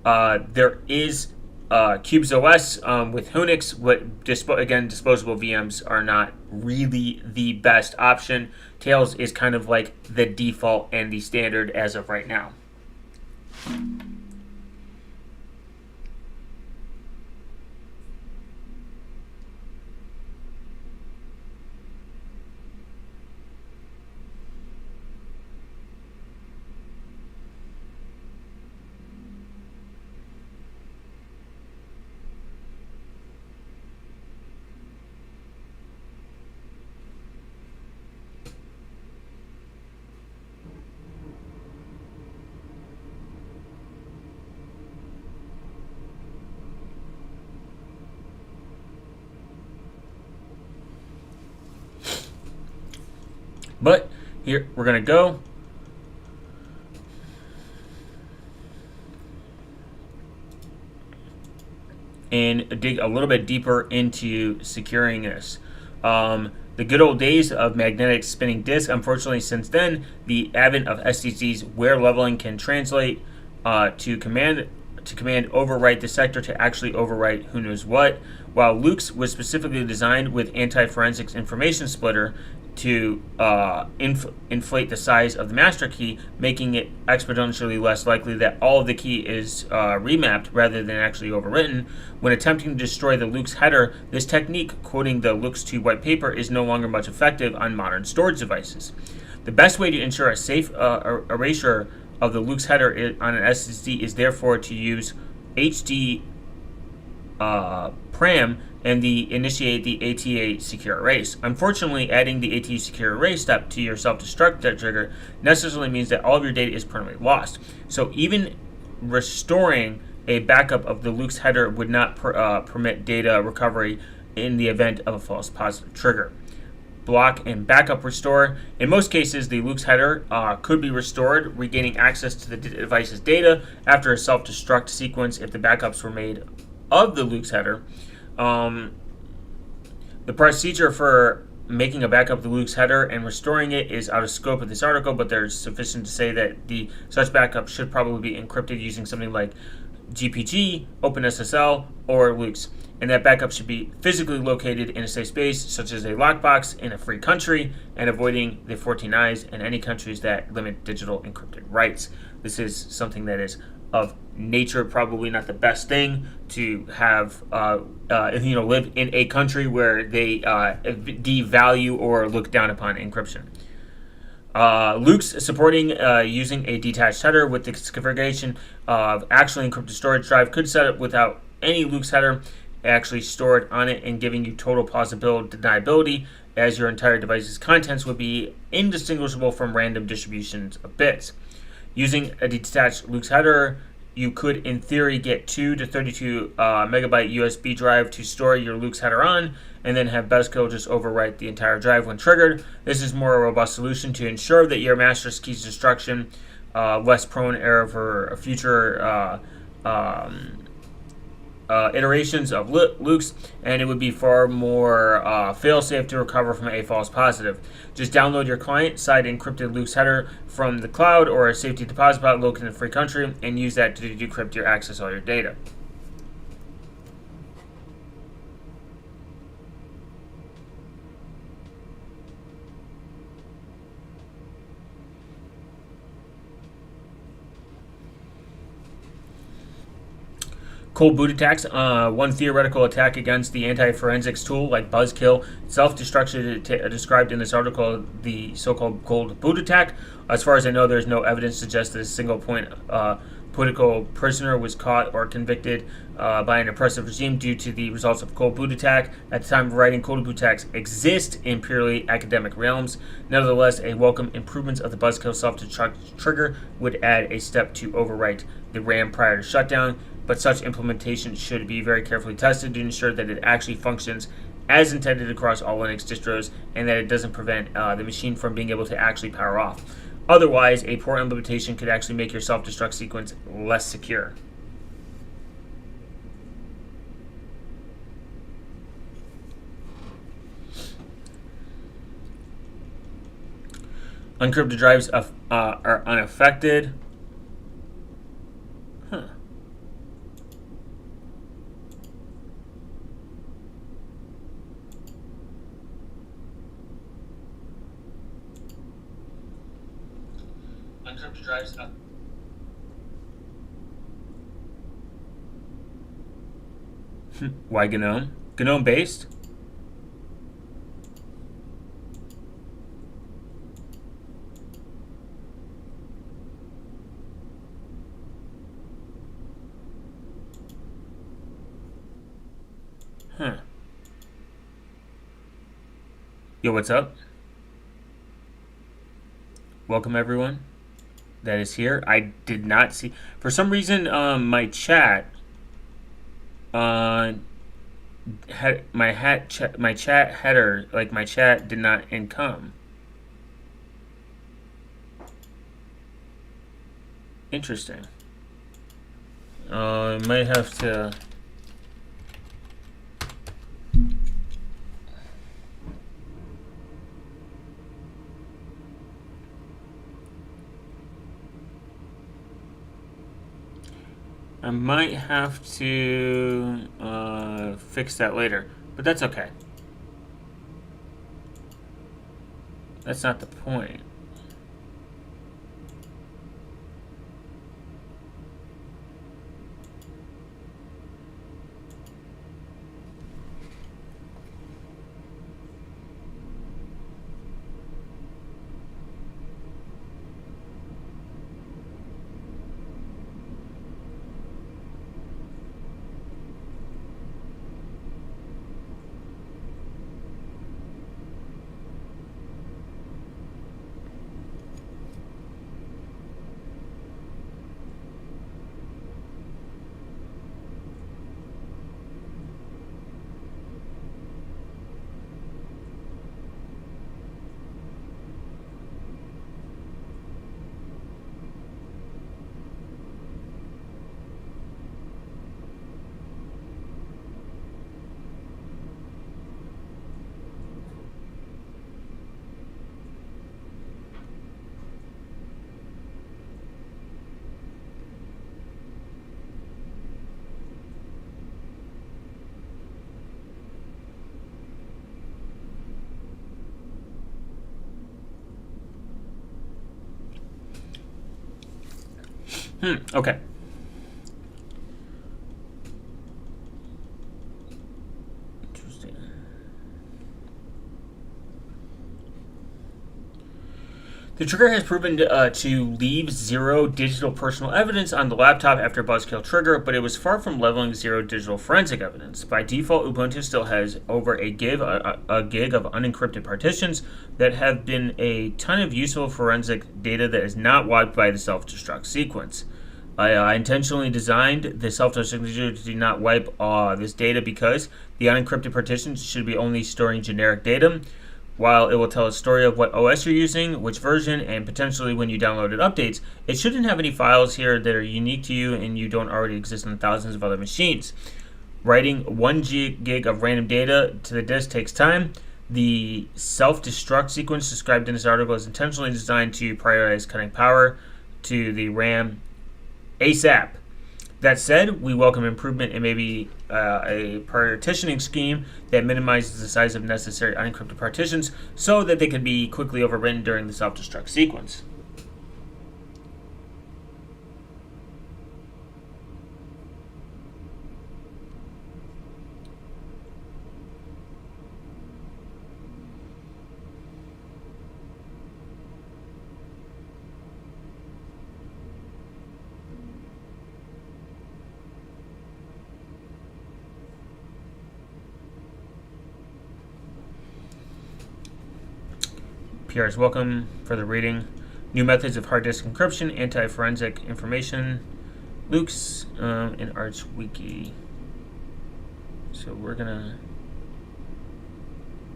There is CubesOS with Unix, but disposable VMs are not really the best option. Tails is kind of like the default and the standard as of right now. But here we're going to go and dig a little bit deeper into securing this. The good old days of magnetic spinning disk, unfortunately, since then, the advent of SSDs where leveling can translate to command overwrite the sector to actually overwrite who knows what. While Luke's was specifically designed with anti-forensics information splitter to inflate the size of the master key, making it exponentially less likely that all of the key is remapped rather than actually overwritten. When attempting to destroy the Luke's header, this technique, quoting the Luke's 2 white paper, is no longer much effective on modern storage devices. The best way to ensure a safe erasure of the Luke's header on an SSD is therefore to use HD PRAM and initiate the ATA secure erase. Unfortunately, adding the ATA secure erase step to your self-destruct trigger necessarily means that all of your data is permanently lost. So even restoring a backup of the Luke's header would not permit data recovery in the event of a false positive trigger. block, and backup restore. In most cases, the Luke's header could be restored, regaining access to the device's data after a self-destruct sequence if the backups were made of the Luke's header. The procedure for making a backup of the Luke's header and restoring it is out of scope of this article, but there's sufficient to say that such backup should probably be encrypted using something like GPG, OpenSSL, or Luke's, and that backup should be physically located in a safe space, such as a lockbox in a free country, and avoiding the 14 I's and any countries that limit digital encrypted rights. This is something that is of nature probably not the best thing to have live in a country where they devalue or look down upon encryption. Luke's supporting using a detached header with the configuration of actually encrypted storage drive could set up without any Luke's header actually stored on it, and giving you total plausible deniability, as your entire device's contents would be indistinguishable from random distributions of bits. Using a detached Luke's header, you could, in theory, get 2 to 32 megabyte USB drive to store your Luke's header on, and then have BESCO just overwrite the entire drive when triggered. This is more a robust solution to ensure that your master key's destruction less prone error for future iterations of Luke's, and it would be far more fail-safe to recover from a false positive. Just download your client-side encrypted Luke's header from the cloud or a safety deposit spot located in a free country, and use that to decrypt your access all your data. Cold boot attacks. One theoretical attack against the anti-forensics tool like Buzzkill self-destruction described in this article, the so-called cold boot attack. As far as I know, there's no evidence to suggest that a single point political prisoner was caught or convicted by an oppressive regime due to the results of cold boot attack. At the time of writing, cold boot attacks exist in purely academic realms. Nevertheless, a welcome improvement of the Buzzkill self-destruct trigger would add a step to overwrite the RAM prior to shutdown, but such implementation should be very carefully tested to ensure that it actually functions as intended across all Linux distros, and that it doesn't prevent the machine from being able to actually power off. Otherwise, a poor implementation could actually make your self-destruct sequence less secure. Unencrypted drives are unaffected. Unencrypted drives up. Why GNOME? GNOME based? Yo, what's up? Welcome everyone that is here. I did not see, for some reason, my chat had my chat header, like my chat did not income. Interesting. I might have to. I might have to fix that later, but that's okay. That's not the point. Okay. Interesting. The trigger has proven to leave zero digital personal evidence on the laptop after Buzzkill trigger, but it was far from leveling zero digital forensic evidence. By default, Ubuntu still has over a gig of unencrypted partitions that have been a ton of useful forensic data that is not wiped by the self-destruct sequence. I intentionally designed the self-destruct to not wipe this data because the unencrypted partitions should be only storing generic data. While it will tell a story of what OS you're using, which version, and potentially when you downloaded updates, it shouldn't have any files here that are unique to you and you don't already exist on thousands of other machines. Writing 1 gig of random data to the disk takes time. The self-destruct sequence described in this article is intentionally designed to prioritize cutting power to the RAM ASAP. That said, we welcome improvement in maybe a partitioning scheme that minimizes the size of necessary unencrypted partitions so that they can be quickly overwritten during the self-destruct sequence. PR's welcome for the reading. New methods of hard disk encryption, anti-forensic information, Luke's and Arch Wiki. So we're gonna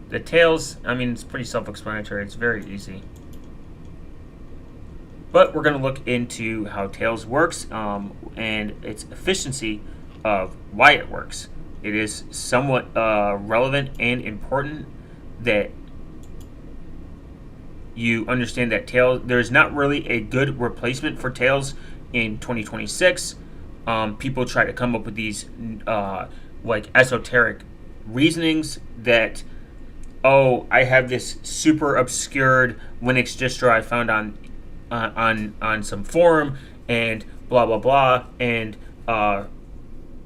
the Tails. I mean, it's pretty self-explanatory. It's very easy. But we're gonna look into how Tails works and its efficiency of why it works. It is somewhat relevant and important that you understand that Tails, there's not really a good replacement for Tails in 2026. People try to come up with these like esoteric reasonings that, oh, I have this super obscured Linux distro I found on some forum and blah blah blah and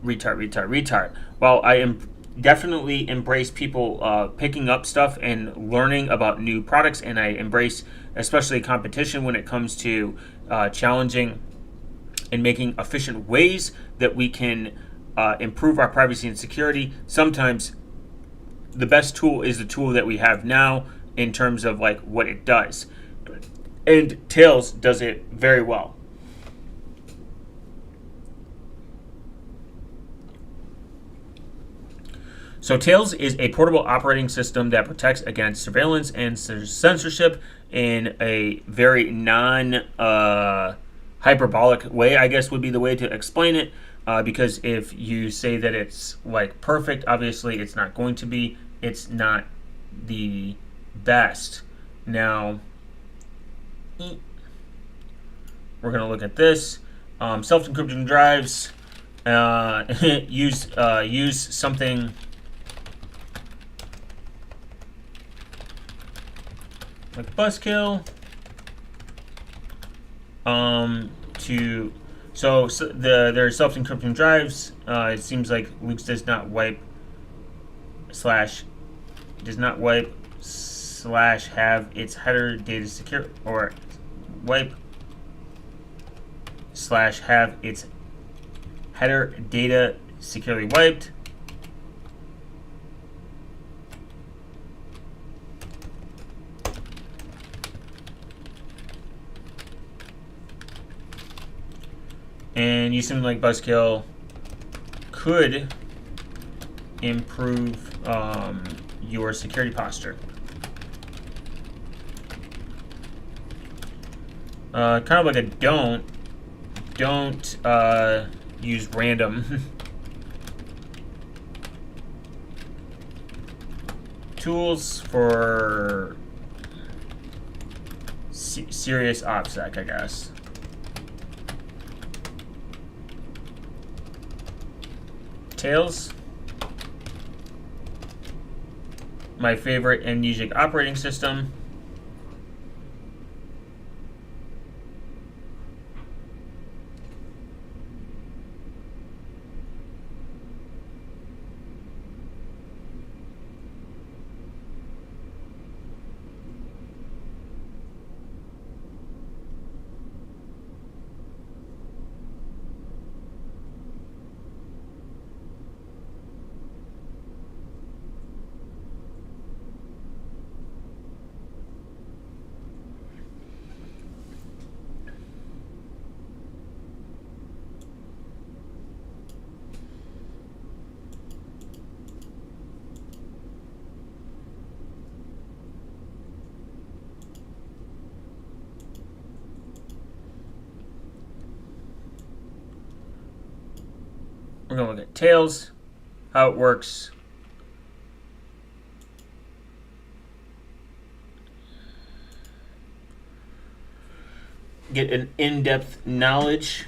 retard. While I am definitely embrace people picking up stuff and learning about new products, and I embrace especially competition when it comes to challenging and making efficient ways that we can improve our privacy and security. Sometimes the best tool is the tool that we have now in terms of like what it does, and Tails does it very well. So Tails is a portable operating system that protects against surveillance and censorship in a very non-hyperbolic way, I guess would be the way to explain it. Because if you say that it's like perfect, obviously it's not going to be. It's not the best. Now, we're going to look at this. Self-encrypting drives use something like Buzzkill there are self-encrypting drives. It seems like Luke's does not wipe / have its header data secure, or wipe / have its header data securely wiped. And you seem like Buzzkill could improve your security posture. Kind of like a don't use random tools for serious opsec, I guess. Tails, my favorite amnesic operating system. we're going to look at Tails, how it works. Get an in-depth knowledge.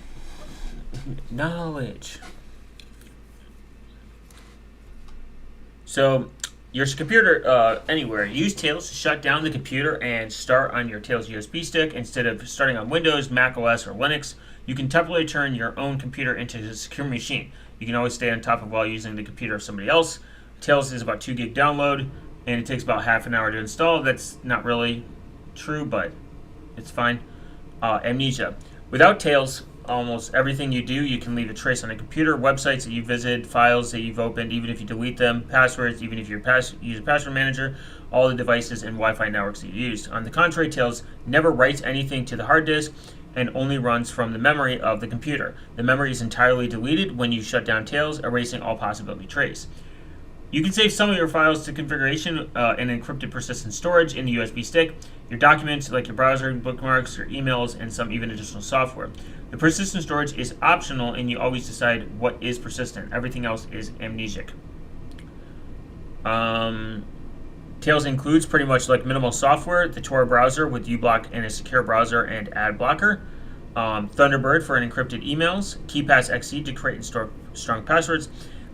So your computer, anywhere, use Tails to shut down the computer and start on your Tails USB stick instead of starting on Windows, Mac OS, or Linux. You can temporarily turn your own computer into a secure machine. You can always stay on top of while using the computer of somebody else. Tails is about 2 gig download, and it takes about half an hour to install. That's not really true, but it's fine. Amnesia. Without Tails, almost everything you do, you can leave a trace on a computer, websites that you visit, files that you've opened, even if you delete them, passwords, even if you use a password manager, all the devices and Wi-Fi networks that you used. On the contrary, Tails never writes anything to the hard disk and only runs from the memory of the computer. The memory is entirely deleted when you shut down Tails, erasing all possibility trace. You can save some of your files to configuration in encrypted persistent storage in the USB stick, your documents like your browser, bookmarks, your emails, and some even additional software. The persistent storage is optional, and you always decide what is persistent. Everything else is amnesic. Tails includes pretty much like minimal software, the Tor browser with uBlock and a secure browser and ad blocker, Thunderbird for encrypted emails, KeePass XE to create and store strong passwords,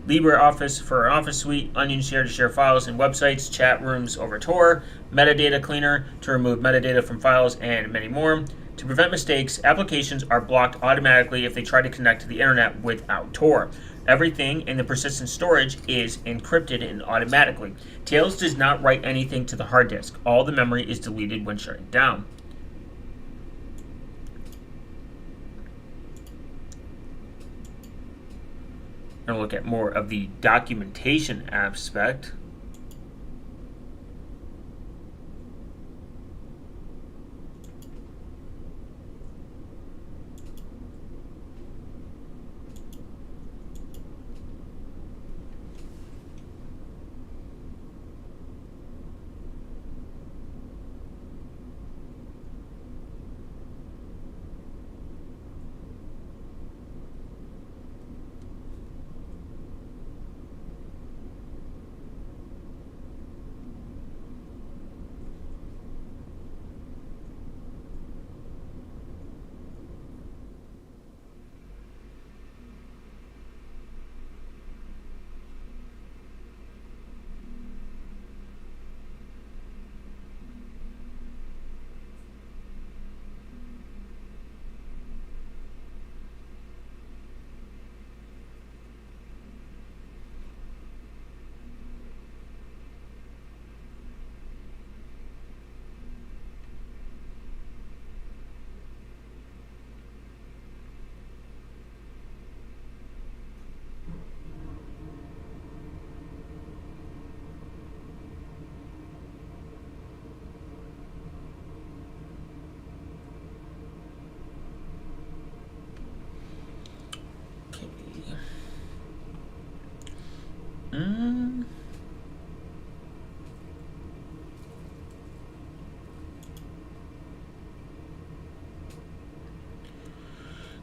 LibreOffice for an office suite, Onion Share to share files and websites, chat rooms over Tor, Metadata Cleaner to remove metadata from files, and many more. To prevent mistakes, applications are blocked automatically if they try to connect to the internet without Tor. Everything in the persistent storage is encrypted and automatically. Tails does not write anything to the hard disk. All the memory is deleted when shutting down. We're going to look at more of the documentation aspect.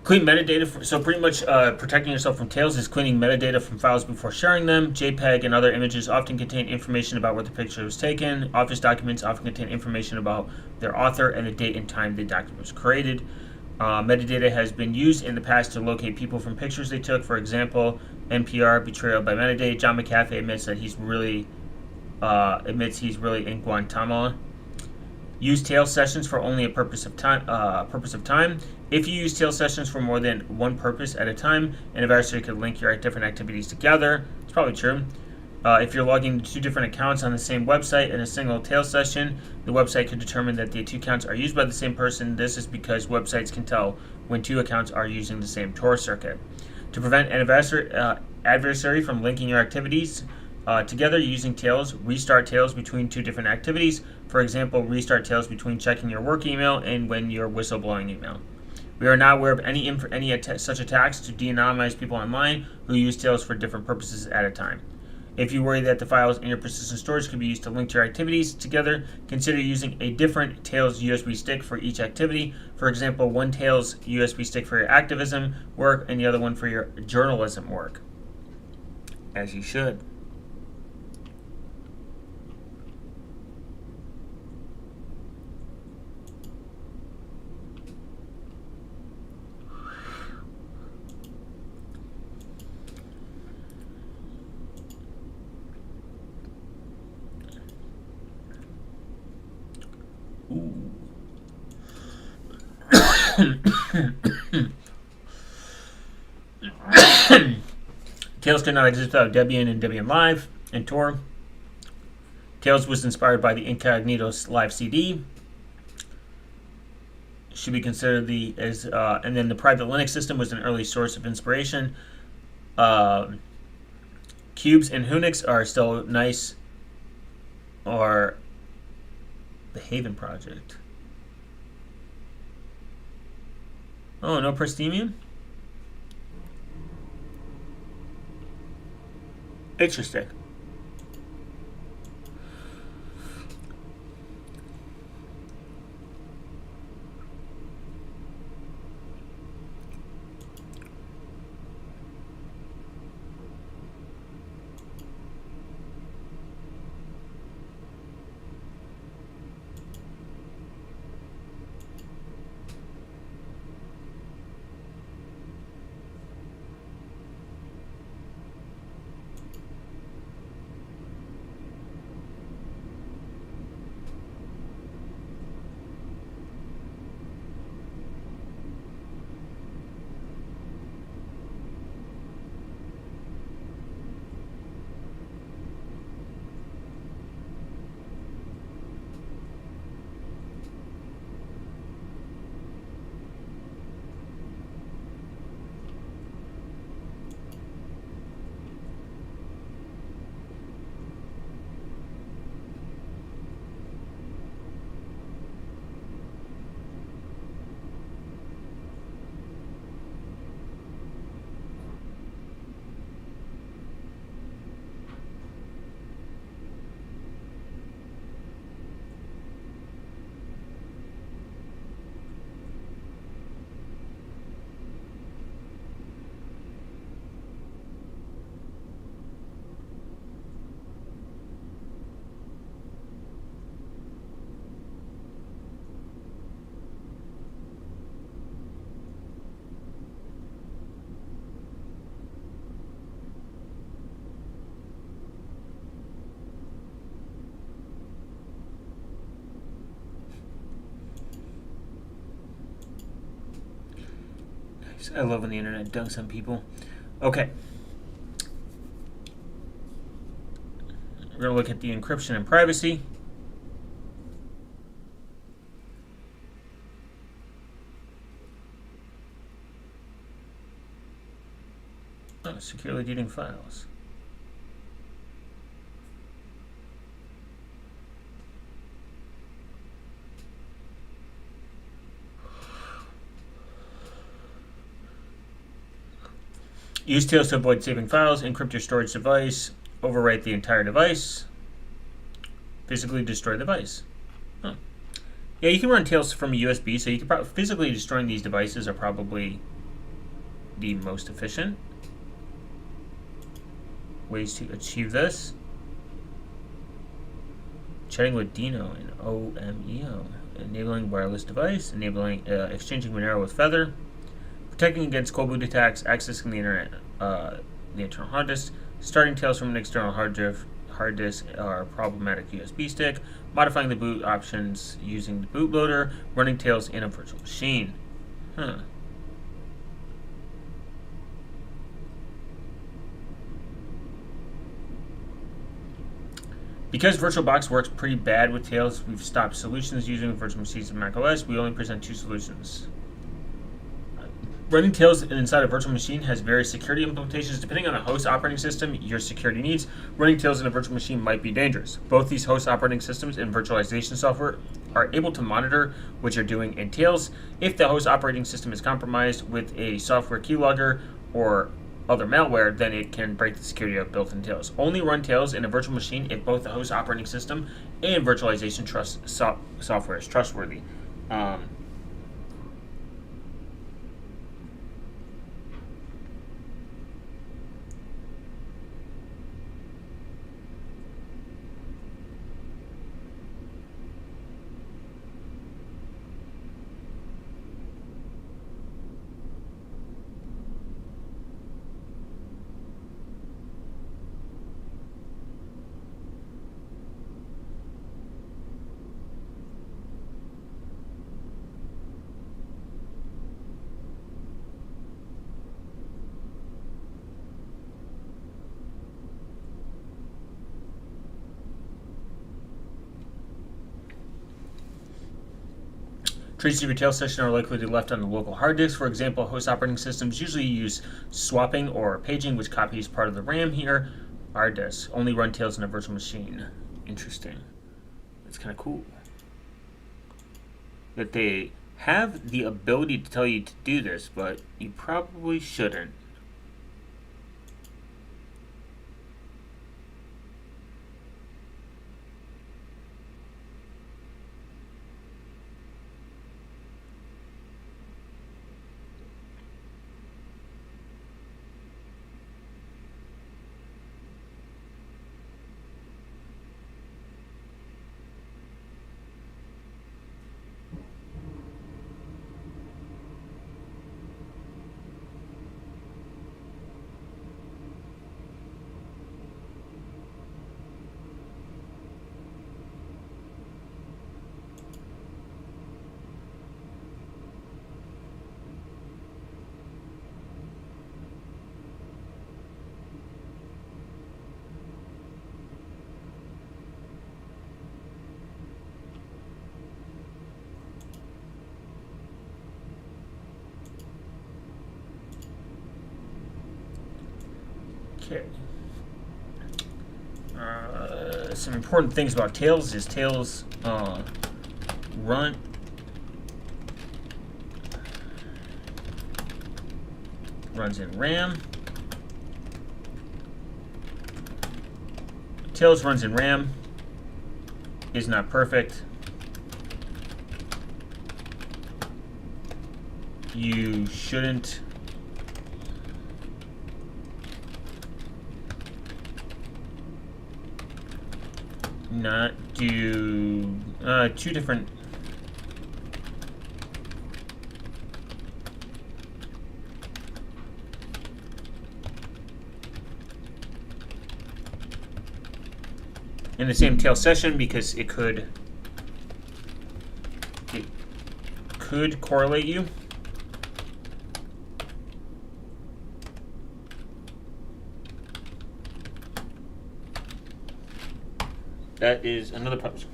Clean metadata. So pretty much protecting yourself from Tails is cleaning metadata from files before sharing them. JPEG and other images often contain information about where the picture was taken. Office documents often contain information about their author and the date and time the document was created. Metadata has been used in the past to locate people from pictures they took. For example, NPR betrayal by metadata. John McAfee admits that he's really in Guantanamo. Use Tails sessions for only a purpose of time. If you use Tails sessions for more than one purpose at a time, an adversary could link your different activities together. It's probably true. If you're logging to two different accounts on the same website in a single Tails session, the website could determine that the two accounts are used by the same person. This is because websites can tell when two accounts are using the same Tor circuit. To prevent an adversary from linking your activities together using Tails, restart Tails between two different activities. For example, restart Tails between checking your work email and when your whistleblowing email. We are not aware of any such attacks to de-anonymize people online who use Tails for different purposes at a time. If you worry that the files in your persistent storage could be used to link your activities together, consider using a different Tails USB stick for each activity. For example, one Tails USB stick for your activism work and the other one for your journalism work. as you should. Ooh. Tails could not exist without Debian and Debian Live and Tor. Tails was inspired by the Incognito Live CD. Should be considered and then the private Linux system was an early source of inspiration. Cubes and Unix are still nice, or the Haven project. Oh, no Pristemium? Interesting. I love when the internet dunks on people. Okay. We're going to look at the encryption and privacy. Oh, securely deleting files. Use Tails to avoid saving files, encrypt your storage device, overwrite the entire device, physically destroy the device. Huh. Yeah, you can run Tails from a USB, so you can probably physically destroying these devices are probably the most efficient ways to achieve this. Chatting with Dino in OMEO, enabling wireless device, enabling exchanging Monero with Feather. Protecting against cold boot attacks, accessing the internet, the internal hard disk, starting Tails from an external hard disk or problematic USB stick, modifying the boot options using the bootloader, running Tails in a virtual machine. Huh. Because VirtualBox works pretty bad with Tails, we've stopped solutions using virtual machines in macOS. We only present 2 solutions. Running Tails inside a virtual machine has various security implications. Depending on the host operating system your security needs, running Tails in a virtual machine might be dangerous. Both these host operating systems and virtualization software are able to monitor what you're doing in Tails. If the host operating system is compromised with a software keylogger or other malware, then it can break the security of built-in Tails. Only run Tails in a virtual machine if both the host operating system and virtualization software is trustworthy. Traces of your tail session are likely to be left on the local hard disk. For example, host operating systems usually use swapping or paging, which copies part of the RAM here. Our disks only run tails in a virtual machine. Interesting. That's kind of cool. That they have the ability to tell you to do this, but you probably shouldn't. Okay. Some important things about tails is tails runs in RAM. Tails runs in RAM is not perfect. You shouldn't not do two different in the same tail session because it could correlate you. That is another problem.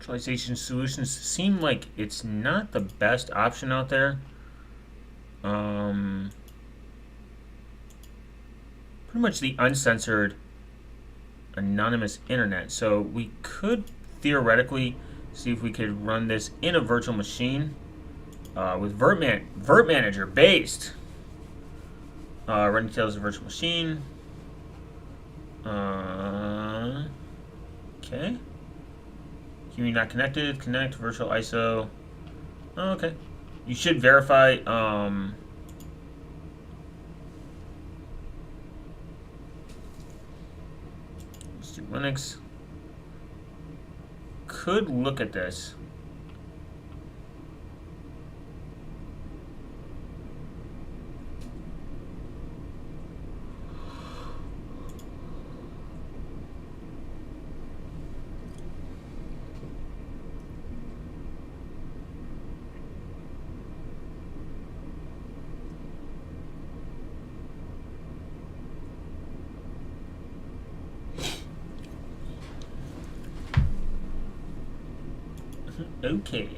Virtualization solutions seem like it's not the best option out there. Pretty much the uncensored anonymous internet. So we could theoretically see if we could run this in a virtual machine with Virt Manager based. Running tails of virtual machine. Okay. Queuing not connected. Connect virtual ISO. Oh, okay. You should verify. Let's do Linux. Could look at this. Okay.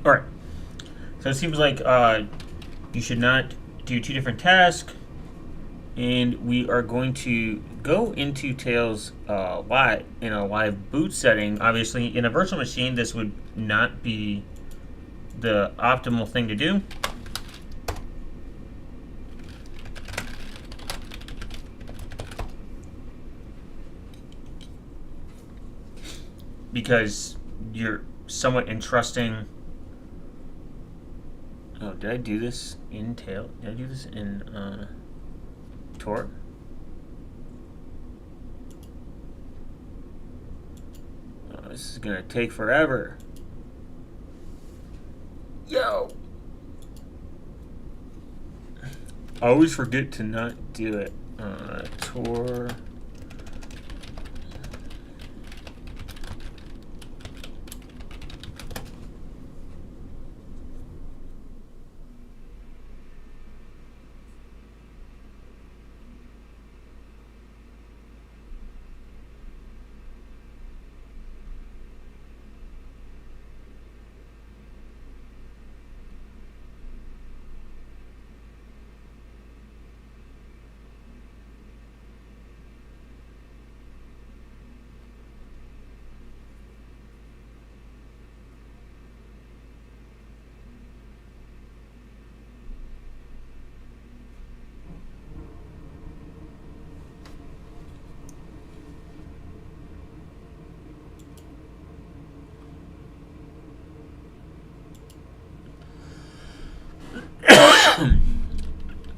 All right. So it seems like you should not do two different tasks, and we are going to go into Tails live in a live boot setting. Obviously, in a virtual machine, this would not be the optimal thing to do. Because you're somewhat entrusting. Oh, did I do this in Tail? Did I do this in Tor? Oh, this is gonna take forever. Yo! I always forget to not do it. Tor.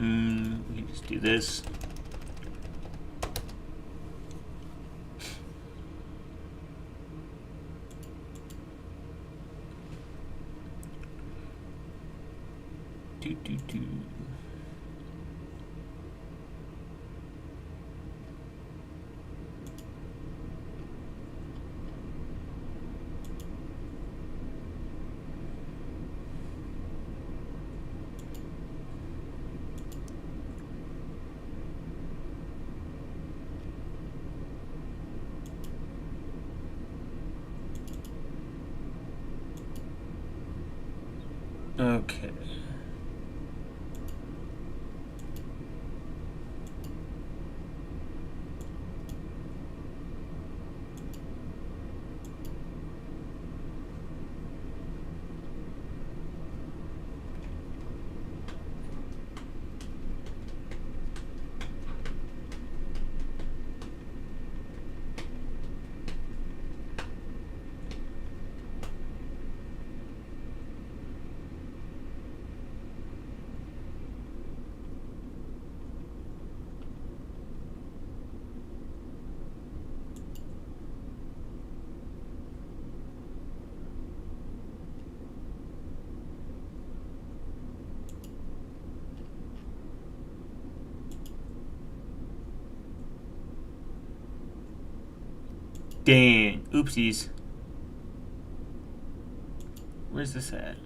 We can just do this. Do. Okay. Dang. Oopsies. Where's this at?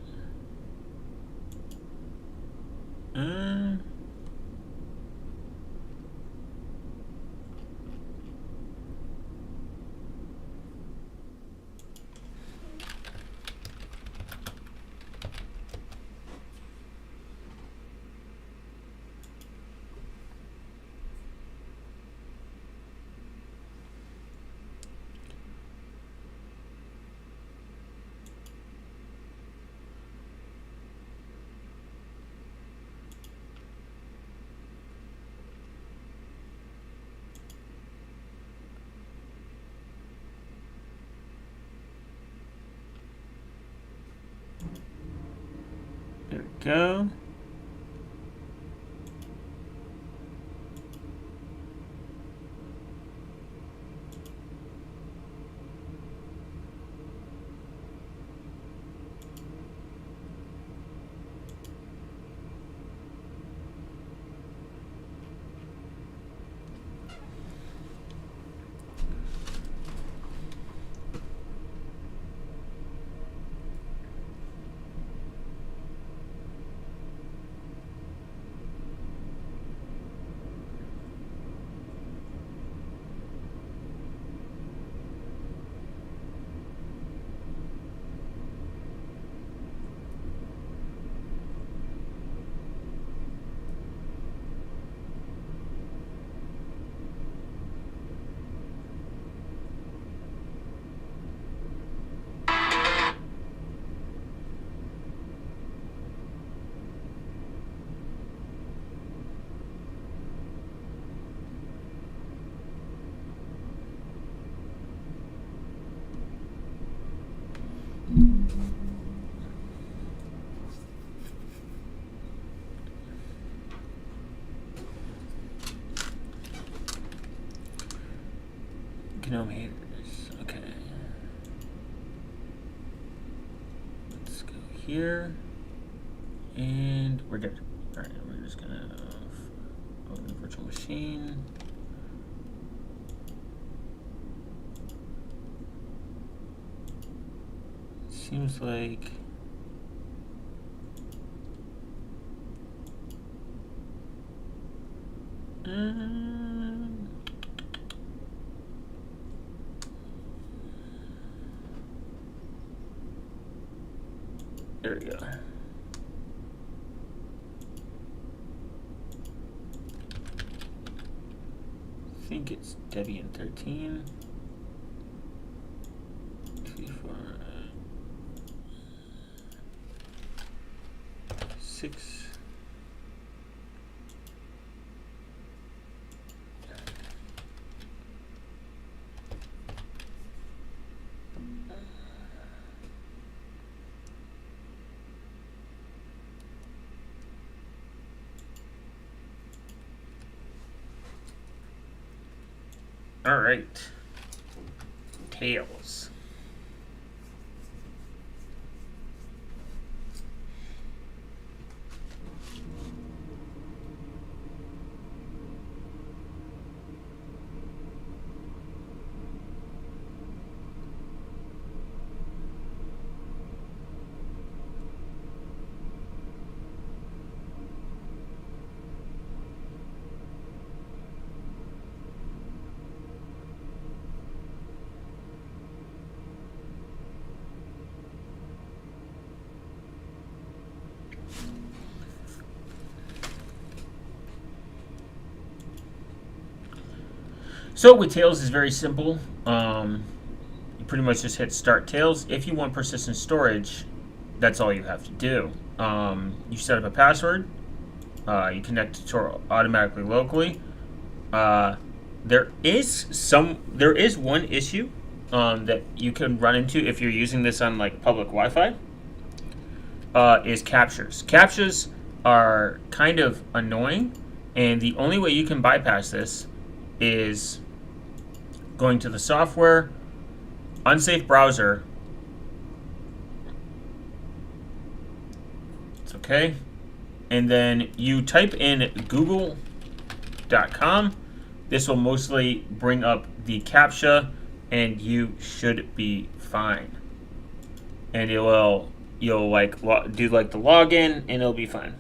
go. GNOME haters. Okay. Let's go here. And we're good. Alright, we're just gonna open the virtual machine. Seems like there we go. I think it's Debian 13. 2, 4, 6. All right. Tails. So with Tails is very simple. You pretty much just hit Start Tails. If you want persistent storage, that's all you have to do. You set up a password. You connect to Tor automatically locally. There is one issue that you can run into if you're using this on like public Wi-Fi. Is captures. Captures are kind of annoying, and the only way you can bypass this is going to the software, unsafe browser. It's okay. And then you type in google.com. This will mostly bring up the CAPTCHA, and you should be fine. And you'll like do like the login, and it'll be fine.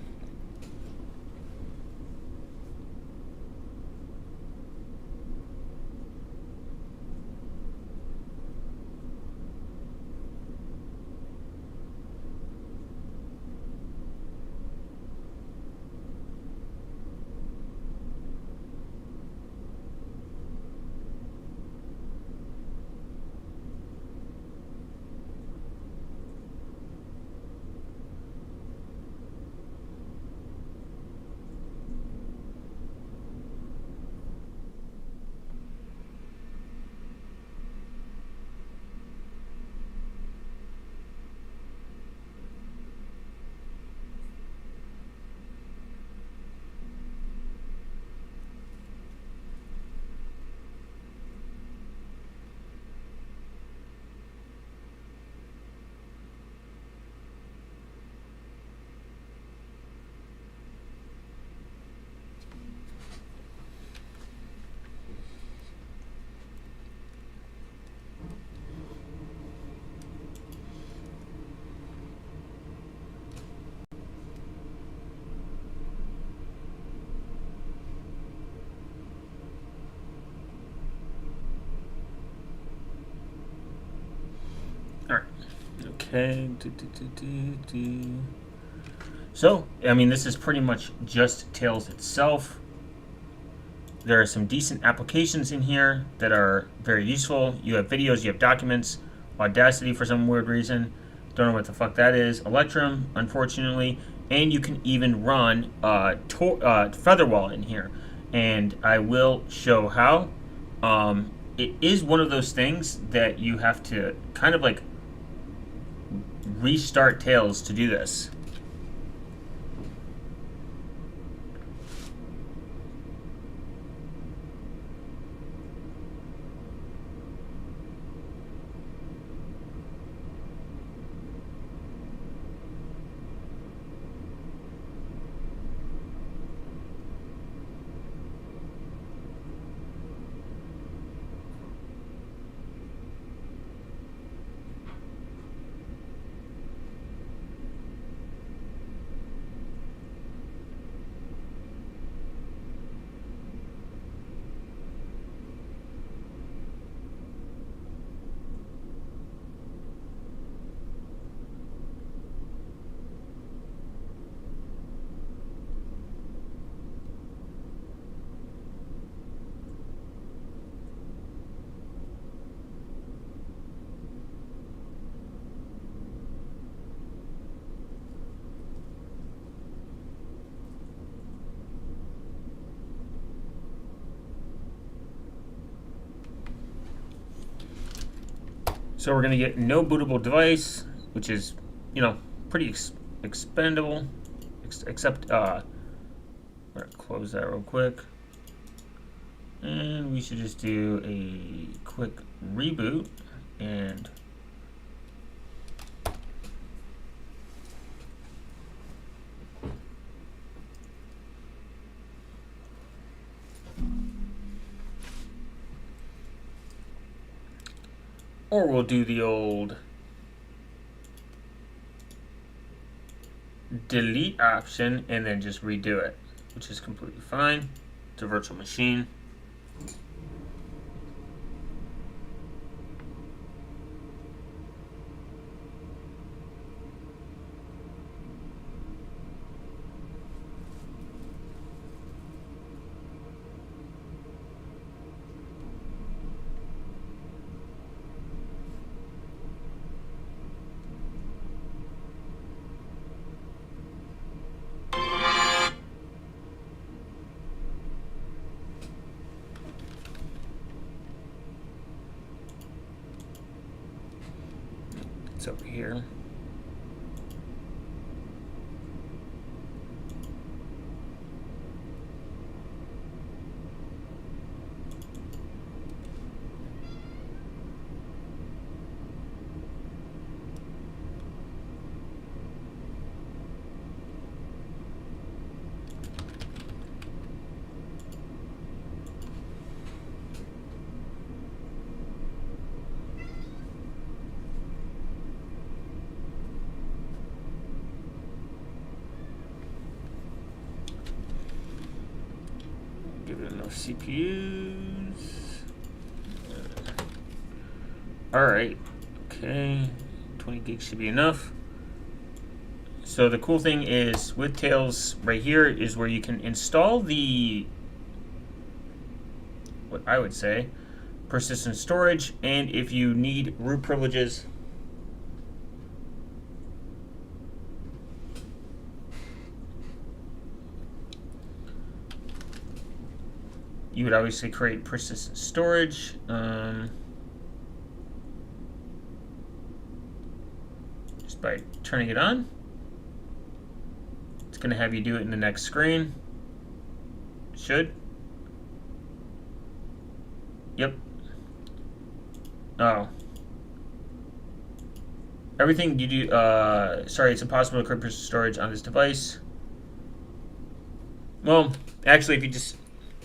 Okay. So, I mean, this is pretty much just Tails itself. There are some decent applications in here that are very useful. You have videos, you have documents, Audacity for some weird reason. Don't know what the fuck that is. Electrum, unfortunately. And you can even run Featherwall in here. And I will show how. It is one of those things that you have to kind of like restart Tails to do this. So we're going to get no bootable device, which is, you know, pretty expendable. Except, we're going to close that real quick. And we should just do a quick reboot and or we'll do the old delete option and then just redo it, which is completely fine. It's a virtual machine. It's over here. Give it enough CPUs. Alright. Okay. 20 gigs should be enough. So the cool thing is with Tails right here is where you can install the, what I would say, persistent storage, and if you need root privileges, you would obviously create persistent storage. Just by turning it on. It's going to have you do it in the next screen. Should. Yep. Oh. Everything you do, sorry, it's impossible to create persistent storage on this device. Well, actually, if you just,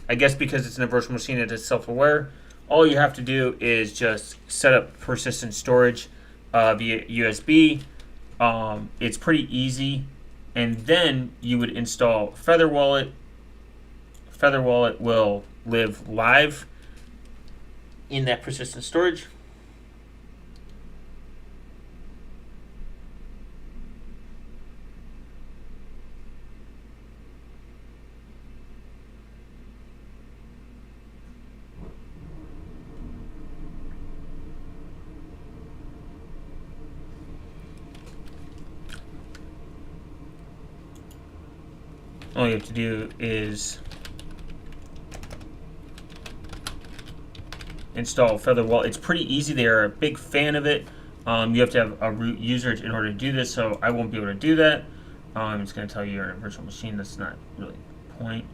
I guess because it's in a virtual machine, it is self-aware. All you have to do is just set up persistent storage via USB. It's pretty easy. And then you would install Feather Wallet. Feather Wallet will live live in that persistent storage. all you have to do is install Featherwall. It's pretty easy. They're a big fan of it. You have to have a root user in order to do this, so I won't be able to do that. It's going to tell you you're in a virtual machine. That's not really the point.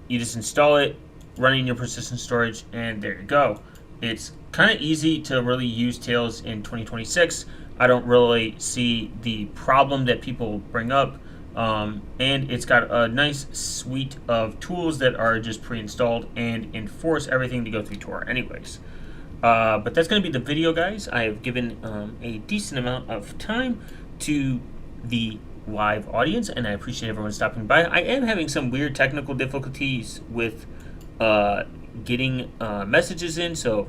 You just install it, running your persistent storage, and there you go. It's kind of easy to really use Tails in 2026. I don't really see the problem that people bring up. And it's got a nice suite of tools that are just pre-installed and enforce everything to go through Tor anyways. But that's going to be the video, guys. I have given a decent amount of time to the live audience, and I appreciate everyone stopping by. I am having some weird technical difficulties with getting messages in, so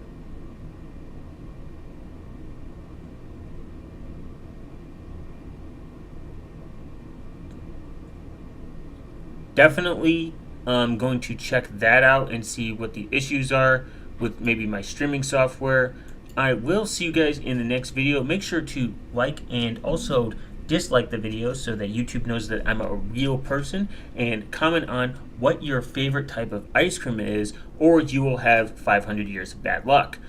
definitely going to check that out and see what the issues are with maybe my streaming software. I will see you guys in the next video. Make sure to like and also dislike the video so that YouTube knows that I'm a real person, and comment on what your favorite type of ice cream is, or you will have 500 years of bad luck.